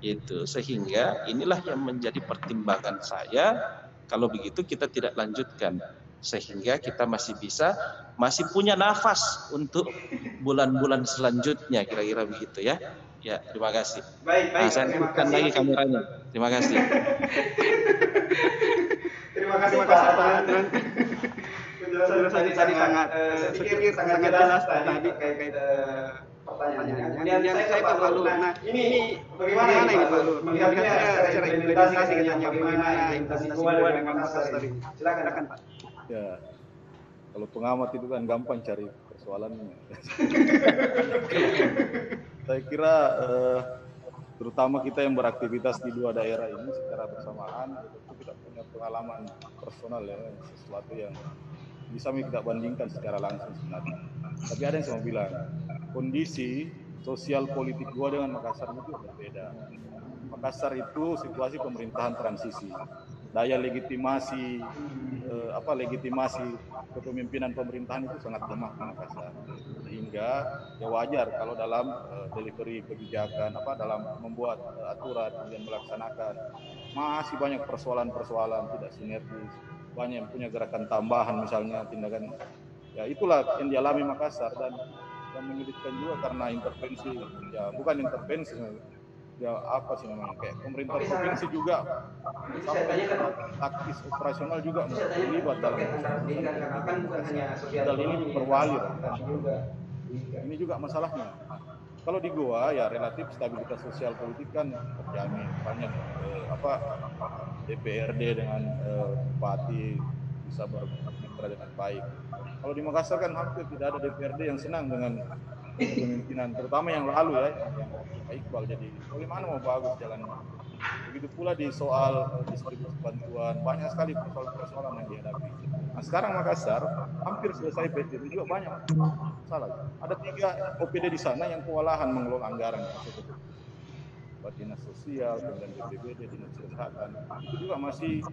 Itu sehingga inilah yang menjadi pertimbangan saya. Kalau begitu kita tidak lanjutkan, sehingga kita masih punya nafas untuk bulan-bulan selanjutnya, kira-kira begitu ya. Ya, terima kasih. Baik. Saya lanjutkan lagi kameranya. Terima kasih. Terima kasih Pak. penjelasan tadi sangat sangat jelas tadi terkait pertanyaannya. Kemudian saya ke Pak Lur. Nah, ini bagaimana ini Pak Lur? Melihatnya secara implementasi katanya bagaimana implementasi gua dengan Makassar ini. Silakan Pak. Ya, kalau pengamat itu kan gampang cari persoalannya. Saya kira terutama kita yang beraktivitas di dua daerah ini secara bersamaan, itu kita punya pengalaman personal ya, sesuatu yang bisa kita bandingkan secara langsung sebenarnya. Tapi ada yang saya mau bilang, kondisi sosial politik gua dengan Makassar itu berbeda. Makassar itu situasi pemerintahan transisi, daya legitimasi legitimasi kepemimpinan pemerintahan itu sangat lemah di Makassar, sehingga ya wajar kalau dalam delivery kebijakan dalam membuat aturan dan melaksanakan masih banyak persoalan-persoalan tidak sinergis, banyak yang punya gerakan tambahan misalnya tindakan, ya itulah yang dialami Makassar. Dan yang menyulitkan juga karena intervensi, ya bukan intervensi, ya apa sih namanya, kayak pemerintah provinsi juga sampai taktis operasional juga terlibat dalam dan ini perwali ini juga masalahnya. Kalau di Goa ya relatif stabilitas sosial politik kan terjamin, banyak DPRD dengan bupati bisa bermitra dengan baik. Kalau di Makassar kan hampir tidak ada DPRD yang senang dengan kepemimpinan, terutama yang lalu ya, yang Pak Iqbal. Jadi bagaimana mau bagus jalannya? Begitu pula di soal distribusi bantuan, banyak sekali persoalan-persoalan yang dihadapi. Nah sekarang Makassar hampir selesai PSBB juga banyak masalah. Ada 3 OPD di sana yang kewalahan mengelola anggaran. Dinas Sosial, kemudian BPBD, Dinas Kesehatan, itu juga masih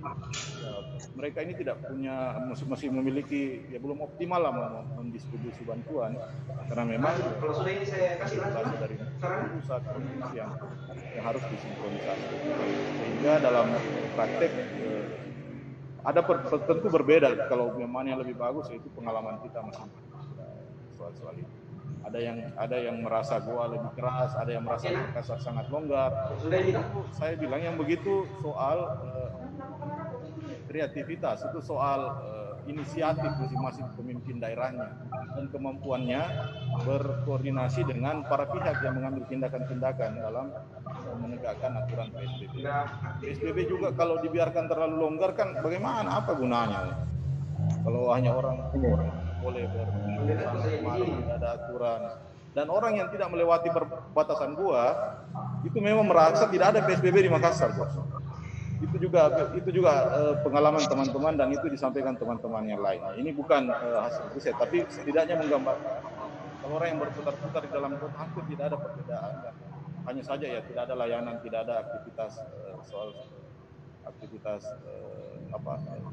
mereka ini tidak punya, masih memiliki, ya belum optimal lah mendistribusi bantuan, karena memang kalau sudah ini saya kasih dari pusat provinsi yang harus disinkronisasi, sehingga dalam praktek ada tentu berbeda. Kalau mana yang lebih bagus, yaitu pengalaman kita masih soal-soal itu. Ada yang merasa Goa lebih keras, ada yang merasa Makassar sangat longgar. Saya bilang yang begitu soal kreativitas, itu soal inisiatif masing-masing pemimpin daerahnya dan kemampuannya berkoordinasi dengan para pihak yang mengambil tindakan-tindakan dalam menegakkan aturan PSBB. PSBB juga kalau dibiarkan terlalu longgar kan bagaimana, apa gunanya? Kalau hanya orang boleh bersama, tidak ada aturan, dan orang yang tidak melewati perbatasan Goa itu memang merasa tidak ada PSBB di Makassar, bos. Itu juga pengalaman teman-teman, dan itu disampaikan teman-teman yang lain. Ini bukan hasil riset, tapi setidaknya menggambarkan kalau orang yang berputar-putar di dalam kota hampir tidak ada perbedaan, dan hanya saja ya tidak ada layanan, tidak ada aktivitas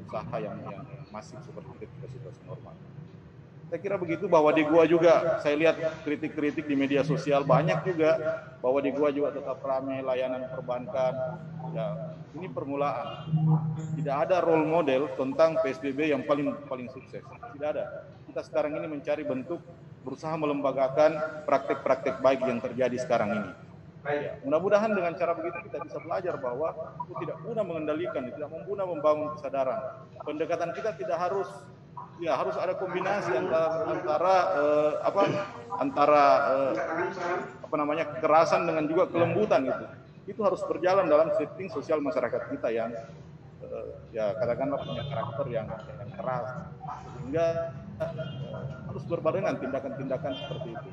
usaha yang masif seperti ketika situasi normal. Saya kira begitu, bahwa di Goa juga saya lihat kritik-kritik di media sosial banyak juga, bahwa di Goa juga tetap ramai layanan perbankan. Ya, ini permulaan. Tidak ada role model tentang PSBB yang paling sukses. Tidak ada. Kita sekarang ini mencari bentuk, berusaha melembagakan praktek-praktek baik yang terjadi sekarang ini. Ya, mudah-mudahan dengan cara begitu kita bisa belajar bahwa itu tidak mudah mengendalikan, tidak mudah membangun kesadaran. Pendekatan kita tidak harus ada kombinasi antara kekerasan dengan juga kelembutan itu. Itu harus berjalan dalam setting sosial masyarakat kita yang katakanlah punya karakter yang keras, sehingga harus berbarengan tindakan-tindakan seperti itu.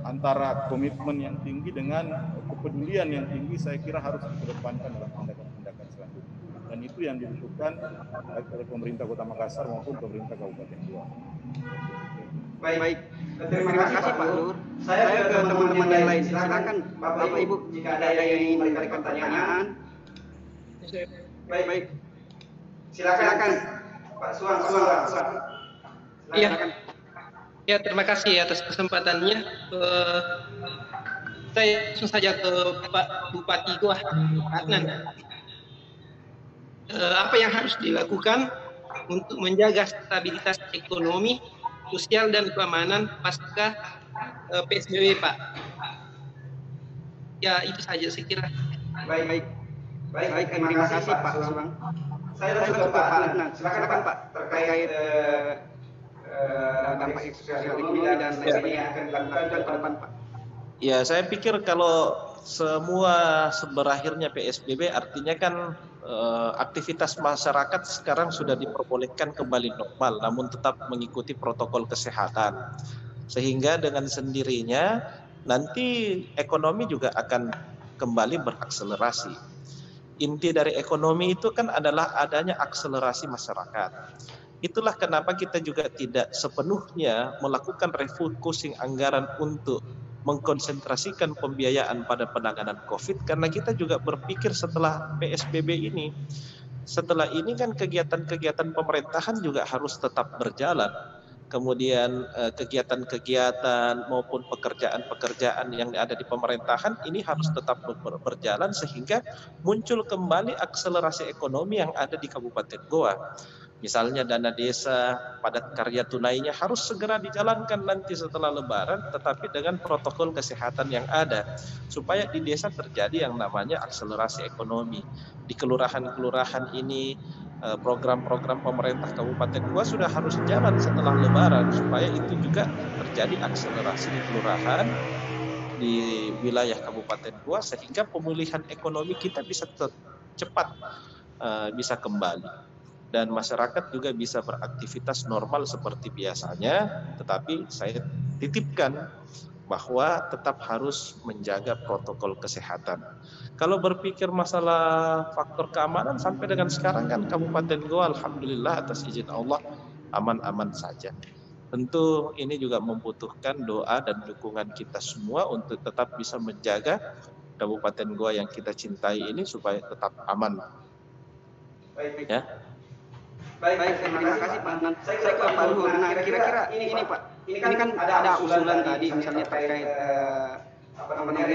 Antara komitmen yang tinggi dengan kepedulian yang tinggi, saya kira harus dikedepankan dalam tindakan-tindakan selanjutnya. Dan itu yang dibutuhkan oleh pemerintah Kota Makassar maupun pemerintah Kabupaten Goa. Baik. Terima kasih Pak Lur. Saya ke teman-teman yang lain. Silakan Bapak Ibu jika ada yang ingin memberikan pertanyaan. Baik. Silakan Pak Suang. Iya. Ya, terima kasih atas kesempatannya. Saya langsung saja ke Pak Bupati Goa, Adnan. Apa yang harus dilakukan untuk menjaga stabilitas ekonomi, sosial, dan keamanan pasca PSBB, Pak? Ya, itu saja saya kira. Baik. Terima kasih Pak Suang. Saya langsung ke Pak Adnan. Silakan Pak terkait dampak sosial ekonomi dan lain sebagainya yang akan dilakukan ke depan Pak. Ya, saya pikir kalau semua berakhirnya PSBB artinya kan aktivitas masyarakat sekarang sudah diperbolehkan kembali normal, namun tetap mengikuti protokol kesehatan. Sehingga dengan sendirinya nanti ekonomi juga akan kembali berakselerasi. Inti dari ekonomi itu kan adalah adanya akselerasi masyarakat. Itulah kenapa kita juga tidak sepenuhnya melakukan refocusing anggaran untuk mengkonsentrasikan pembiayaan pada penanganan COVID, karena kita juga berpikir setelah PSBB ini, setelah ini kan kegiatan-kegiatan pemerintahan juga harus tetap berjalan. Kemudian kegiatan-kegiatan maupun pekerjaan-pekerjaan yang ada di pemerintahan ini harus tetap berjalan sehingga muncul kembali akselerasi ekonomi yang ada di Kabupaten Goa. Misalnya dana desa, padat karya tunainya harus segera dijalankan nanti setelah Lebaran, tetapi dengan protokol kesehatan yang ada, supaya di desa terjadi yang namanya akselerasi ekonomi. Di kelurahan-kelurahan ini, program-program pemerintah Kabupaten Goa sudah harus jalan setelah Lebaran, supaya itu juga terjadi akselerasi di kelurahan, di wilayah Kabupaten Goa, sehingga pemulihan ekonomi kita bisa cepat bisa kembali. Dan masyarakat juga bisa beraktivitas normal seperti biasanya, tetapi saya titipkan bahwa tetap harus menjaga protokol kesehatan. Kalau berpikir masalah faktor keamanan, sampai dengan sekarang kan Kabupaten Goa alhamdulillah atas izin Allah aman-aman saja. Tentu ini juga membutuhkan doa dan dukungan kita semua untuk tetap bisa menjaga Kabupaten Goa yang kita cintai ini supaya tetap aman. Ya. Baik, terima kasih Pak Adnan. Saya ke Pak Luhur. Nah, kira-kira ini Pak, ini kan ada usulan tadi misalnya terkait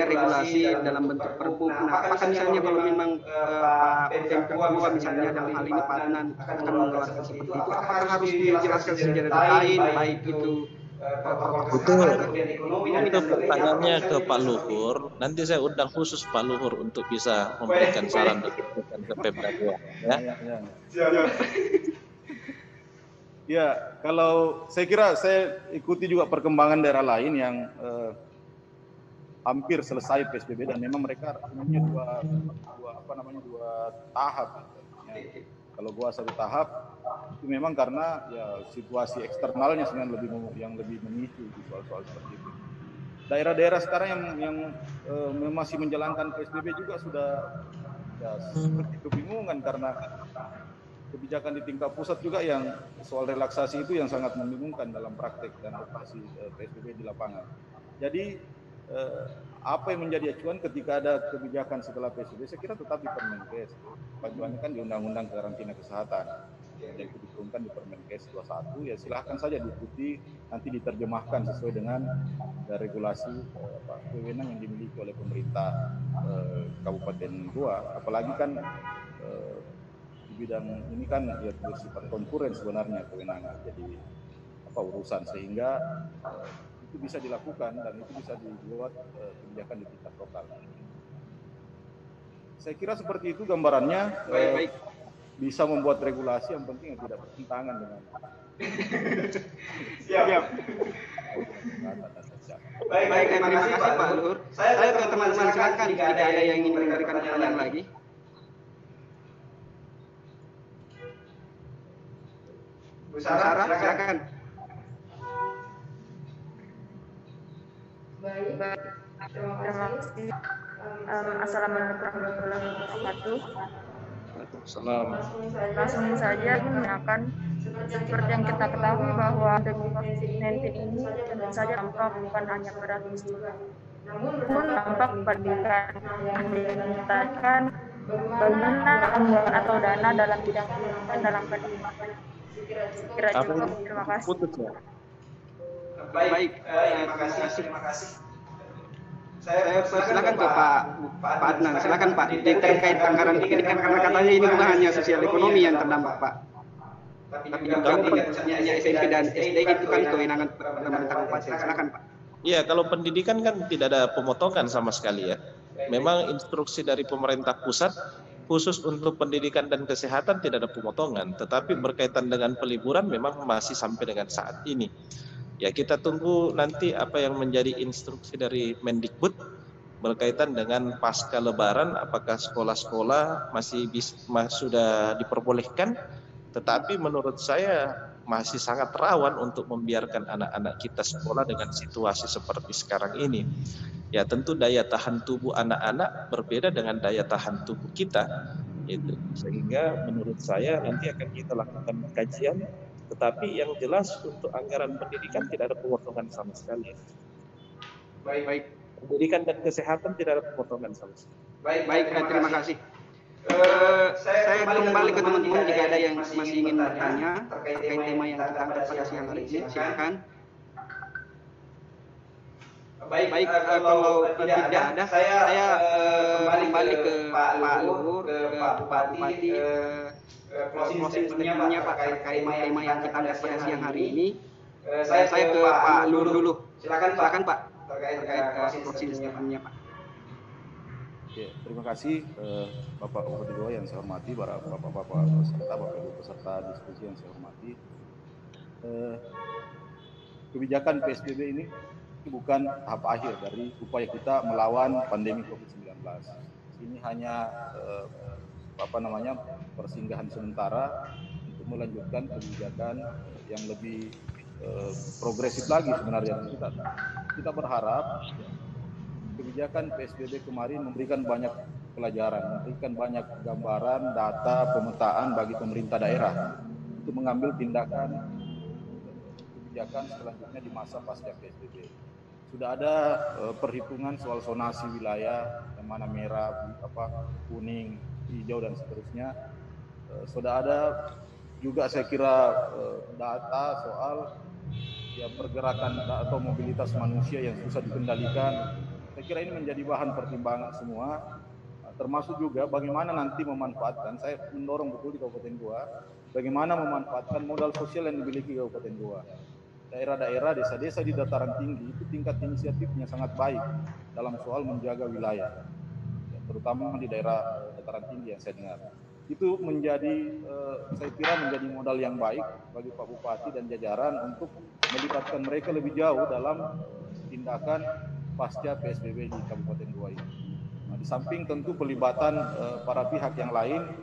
regulasi dalam bentuk perpu. Nah, apakah misalnya kalau memang Pak Pemkot misalnya dalam hal ini Pak Adnan akan mengeluarkan seperti itu, apakah harus dijelaskan secara detail, baik itu itu pertanyaannya ke Pak Luhur. Nanti saya undang khusus Pak Luhur untuk bisa memberikan saran dan ke Pemda Goa. Ya, kalau saya kira saya ikuti juga perkembangan daerah lain yang hampir selesai PSBB dan memang mereka punya dua tahap. Ya. Kalau Goa satu tahap itu memang karena ya situasi eksternalnya sebenarnya lebih memicu di soal-soal seperti itu. Daerah-daerah sekarang yang masih menjalankan PSBB juga sudah seperti kebingungan karena kebijakan di tingkat pusat juga yang soal relaksasi itu yang sangat membingungkan dalam praktek dan operasi PSBB di lapangan. Jadi apa yang menjadi acuan ketika ada kebijakan setelah PSBB, saya kira tetap di Permenkes. Panduannya kan di Undang-Undang Karantina Kesehatan yang itu diturunkan di Permenkes 21. Ya silahkan saja diikuti, nanti diterjemahkan sesuai dengan regulasi wewenang yang dimiliki oleh pemerintah Kabupaten Goa. Apalagi kan di bidang ini kan ya bersifat konkuren sebenarnya kewenangan. Jadi urusan sehingga itu bisa dilakukan dan itu bisa dibuat kebijakan di tingkat lokal. Saya kira seperti itu gambarannya. Bisa membuat regulasi yang penting yang tidak bertentangan dengan. Siap. Baik, terima kasih Pak Luhur. Saya ke teman-teman silakan jika ada yang ingin memberikan pertanyaan lagi. Bu Sarah, silakan. Baik, terima kasih. Assalamualaikum warahmatullahi wabarakatuh. Langsung saja menanyakan seperti yang kita ketahui bahwa pandemi COVID-19 ini tentu saja dampak bukan hanya pada musibah, namun dampak pendidikan yang menyatakan bagaimana anggaran atau dana dalam bidang pendidikan dalam pendidikan. Kira cukup. Terima kasih. Baik, terima kasih. Saya silakan ke Pak Adnan, silakan Pak. Terkait anggaran pendidikan karena katanya ini bukan hanya sosial ekonomi yang terdampak Pak, tapi juga misalnya SMP dan SD itu kan kewenangan pemerintah kabupaten. Silakan Pak. Iya, kalau pendidikan kan tidak ada pemotongan sama sekali ya. Memang instruksi dari pemerintah pusat khusus untuk pendidikan dan kesehatan tidak ada pemotongan, tetapi berkaitan dengan peliburan memang masih sampai dengan saat ini. Ya, kita tunggu nanti apa yang menjadi instruksi dari Mendikbud berkaitan dengan pasca Lebaran, apakah sekolah-sekolah sudah diperbolehkan, tetapi menurut saya masih sangat rawan untuk membiarkan anak-anak kita sekolah dengan situasi seperti sekarang ini. Ya, tentu daya tahan tubuh anak-anak berbeda dengan daya tahan tubuh kita, itu sehingga menurut saya nanti akan kita lakukan kajian, tetapi yang jelas untuk anggaran pendidikan tidak ada pemotongan sama sekali. Baik. Pendidikan dan kesehatan tidak ada pemotongan sama sekali. Baik, terima kasih. Saya kembali ke teman-teman jika ada yang masih ingin bertanya terkait tema yang kita angkat pada siang hari ini, silakan. Baik, kalau tidak ada, saya kembali ke Pak Luhur, ke Pak Bupati, closing statement-nya Pak terkait tema yang kita angkat pada siang hari ini. Saya ke Pak Luhur dulu. Silakan Pak terkait closing statement-nya Pak. Oke, terima kasih Bapak Bupati Goa yang saya hormati, para bapak-bapak peserta, Bapak Ibu peserta diskusi yang saya hormati. Kebijakan PSBB ini bukan tahap akhir dari upaya kita melawan pandemi COVID-19. Ini hanya persinggahan sementara untuk melanjutkan kebijakan yang lebih progresif lagi sebenarnya. Kita berharap kebijakan PSBB kemarin memberikan banyak pelajaran, memberikan banyak gambaran, data, pemetaan bagi pemerintah daerah untuk mengambil tindakan kebijakan selanjutnya di masa pasca PSBB. Sudah ada perhitungan soal zonasi wilayah, yang mana merah, kuning, hijau dan seterusnya. Sudah ada juga saya kira data soal pergerakan atau mobilitas manusia yang susah dikendalikan. Saya kira ini menjadi bahan pertimbangan semua, termasuk juga bagaimana nanti memanfaatkan. Saya mendorong betul di Kabupaten Goa, bagaimana memanfaatkan modal sosial yang dimiliki Kabupaten Goa. Daerah-daerah, desa-desa di dataran tinggi itu tingkat inisiatifnya sangat baik dalam soal menjaga wilayah, terutama di daerah dataran tinggi yang saya dengar. Itu menjadi, saya kira menjadi modal yang baik bagi Pak Bupati dan jajaran untuk melibatkan mereka lebih jauh dalam tindakan pasca PSBB di Kabupaten Goa ini. Nah, di samping tentu pelibatan para pihak yang lain,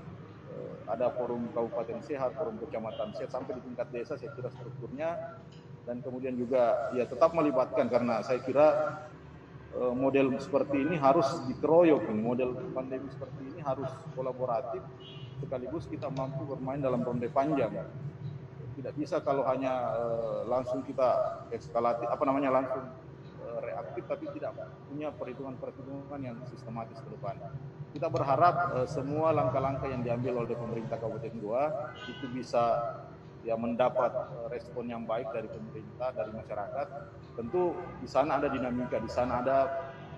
ada forum kabupaten sehat, forum kecamatan sehat, sampai di tingkat desa saya kira strukturnya, dan kemudian juga ya tetap melibatkan, karena saya kira model seperti ini harus dikeroyok, model pandemi seperti ini harus kolaboratif, sekaligus kita mampu bermain dalam ronde panjang. Tidak bisa kalau hanya langsung kita eskalatif, langsung reaktif, tapi tidak punya perhitungan-perhitungan yang sistematis ke depan. Kita berharap semua langkah-langkah yang diambil oleh pemerintah Kabupaten Goa itu bisa mendapat respon yang baik dari pemerintah, dari masyarakat. Tentu di sana ada dinamika, di sana ada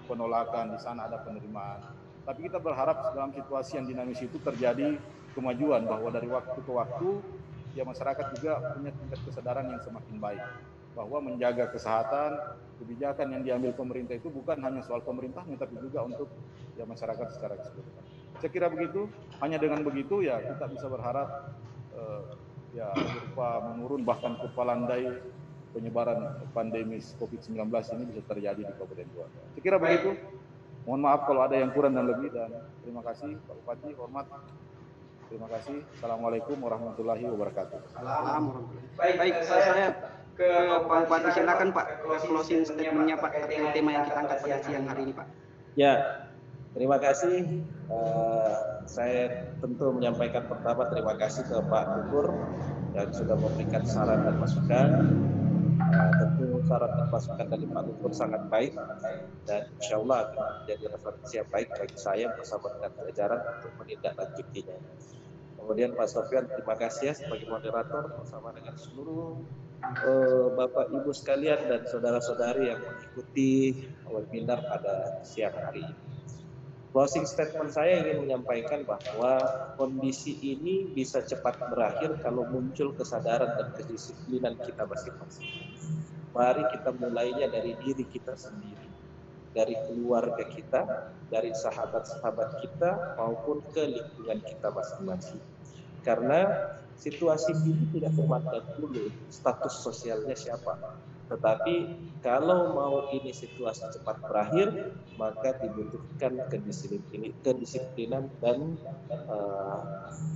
penolakan, di sana ada penerimaan. Tapi kita berharap dalam situasi yang dinamis itu terjadi kemajuan, bahwa dari waktu ke waktu masyarakat juga punya tingkat kesadaran yang semakin baik, bahwa menjaga kesehatan, kebijakan yang diambil pemerintah itu bukan hanya soal pemerintahnya, tapi juga untuk masyarakat secara keseluruhan. Saya kira begitu. Hanya dengan begitu kita bisa berharap berupa menurun bahkan kepalandai penyebaran pandemi COVID-19 ini bisa terjadi di Kabupaten Goa. Saya kira begitu. Mohon maaf kalau ada yang kurang dan lebih, dan terima kasih Pak Bupati, hormat. Terima kasih. Assalamualaikum warahmatullahi wabarakatuh. Baik, saya ke Pak Bupati, silakan Pak closing statement-nya Pak terkait tema yang kita angkat pada siang hari ini Pak. Ya, terima kasih. Saya tentu menyampaikan pertama terima kasih ke Pak Luhur yang sudah memberikan saran dan masukan. Tentu saran dan masukan dari Pak Luhur sangat baik, dan insya Allah akan menjadi referensi yang baik bagi saya bersama dengan jajaran untuk menindaklanjutinya. Kemudian Pak Sofyan, terima kasih sebagai moderator bersama dengan seluruh Bapak Ibu sekalian dan saudara-saudari yang mengikuti webinar pada siang hari ini. Closing statement saya ingin menyampaikan bahwa kondisi ini bisa cepat berakhir kalau muncul kesadaran dan kedisiplinan kita masing-masing. Mari kita mulainya dari diri kita sendiri. dari keluarga kita, dari sahabat-sahabat kita, maupun ke lingkungan kita masing-masing. Karena situasi ini tidak memandang dulu status sosialnya siapa. Tetapi kalau mau ini situasi cepat berakhir, maka dibutuhkan kedisiplinan dan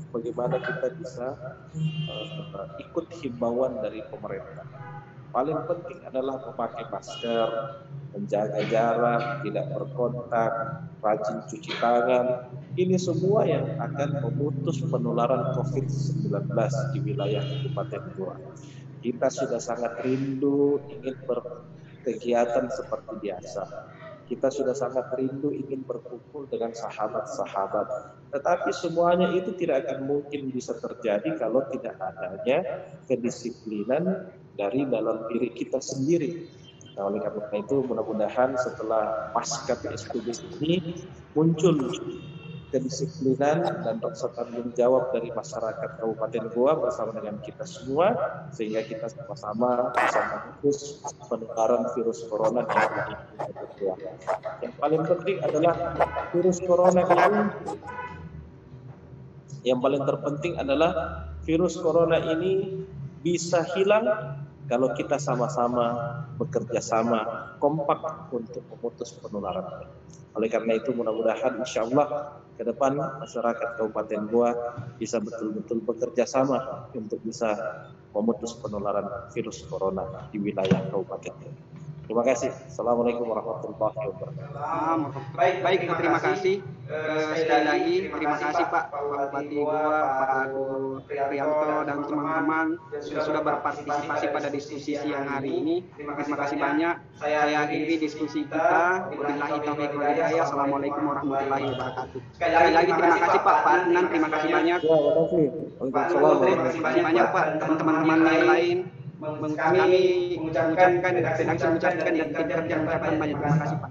bagaimana kita bisa ikut himbauan dari pemerintah. Paling penting adalah memakai masker, menjaga jarak, tidak berkontak, rajin cuci tangan. Ini semua yang akan memutus penularan COVID-19 di wilayah Kabupaten Goa. Kita sudah sangat rindu ingin berkegiatan seperti biasa. Kita sudah sangat rindu ingin berkumpul dengan sahabat-sahabat. Tetapi semuanya itu tidak akan mungkin bisa terjadi kalau tidak adanya kedisiplinan dari dalam diri kita sendiri. Nah, oleh karena itu mudah-mudahan setelah pasca PSBB ini muncul kedisiplinan dan rasa tanggung jawab dari masyarakat Kabupaten Goa bersama dengan kita semua, sehingga kita sama-sama bisa memutus penularan virus corona di Kabupaten Goa. Yang paling penting adalah virus corona ini, yang paling terpenting adalah virus corona ini bisa hilang kalau kita sama-sama bekerja sama kompak untuk memutus penularan. Oleh karena itu mudah-mudahan insya Allah ke depan masyarakat Kabupaten Goa bisa betul-betul bekerja sama untuk bisa memutus penularan virus corona di wilayah Kabupaten Goa. Terima kasih. Assalamualaikum warahmatullahi wabarakatuh. Baik, terima kasih. Sekali lagi terima kasih Pak Bupati Goa, Pak Agus Prianto dan teman-teman yang sudah berpartisipasi pada diskusi siang hari ini. Terima kasih banyak. Saya akhiri diskusi kita. Wabillahi taufiq wal hidayah. Assalamualaikum warahmatullahi wabarakatuh. Sekali lagi terima kasih Pak Adnan, terima kasih banyak. Terima kasih banyak Pak, teman-teman lain. Kami mengucapkan dan tim kerja mengucapkan banyak terima kasih Pak.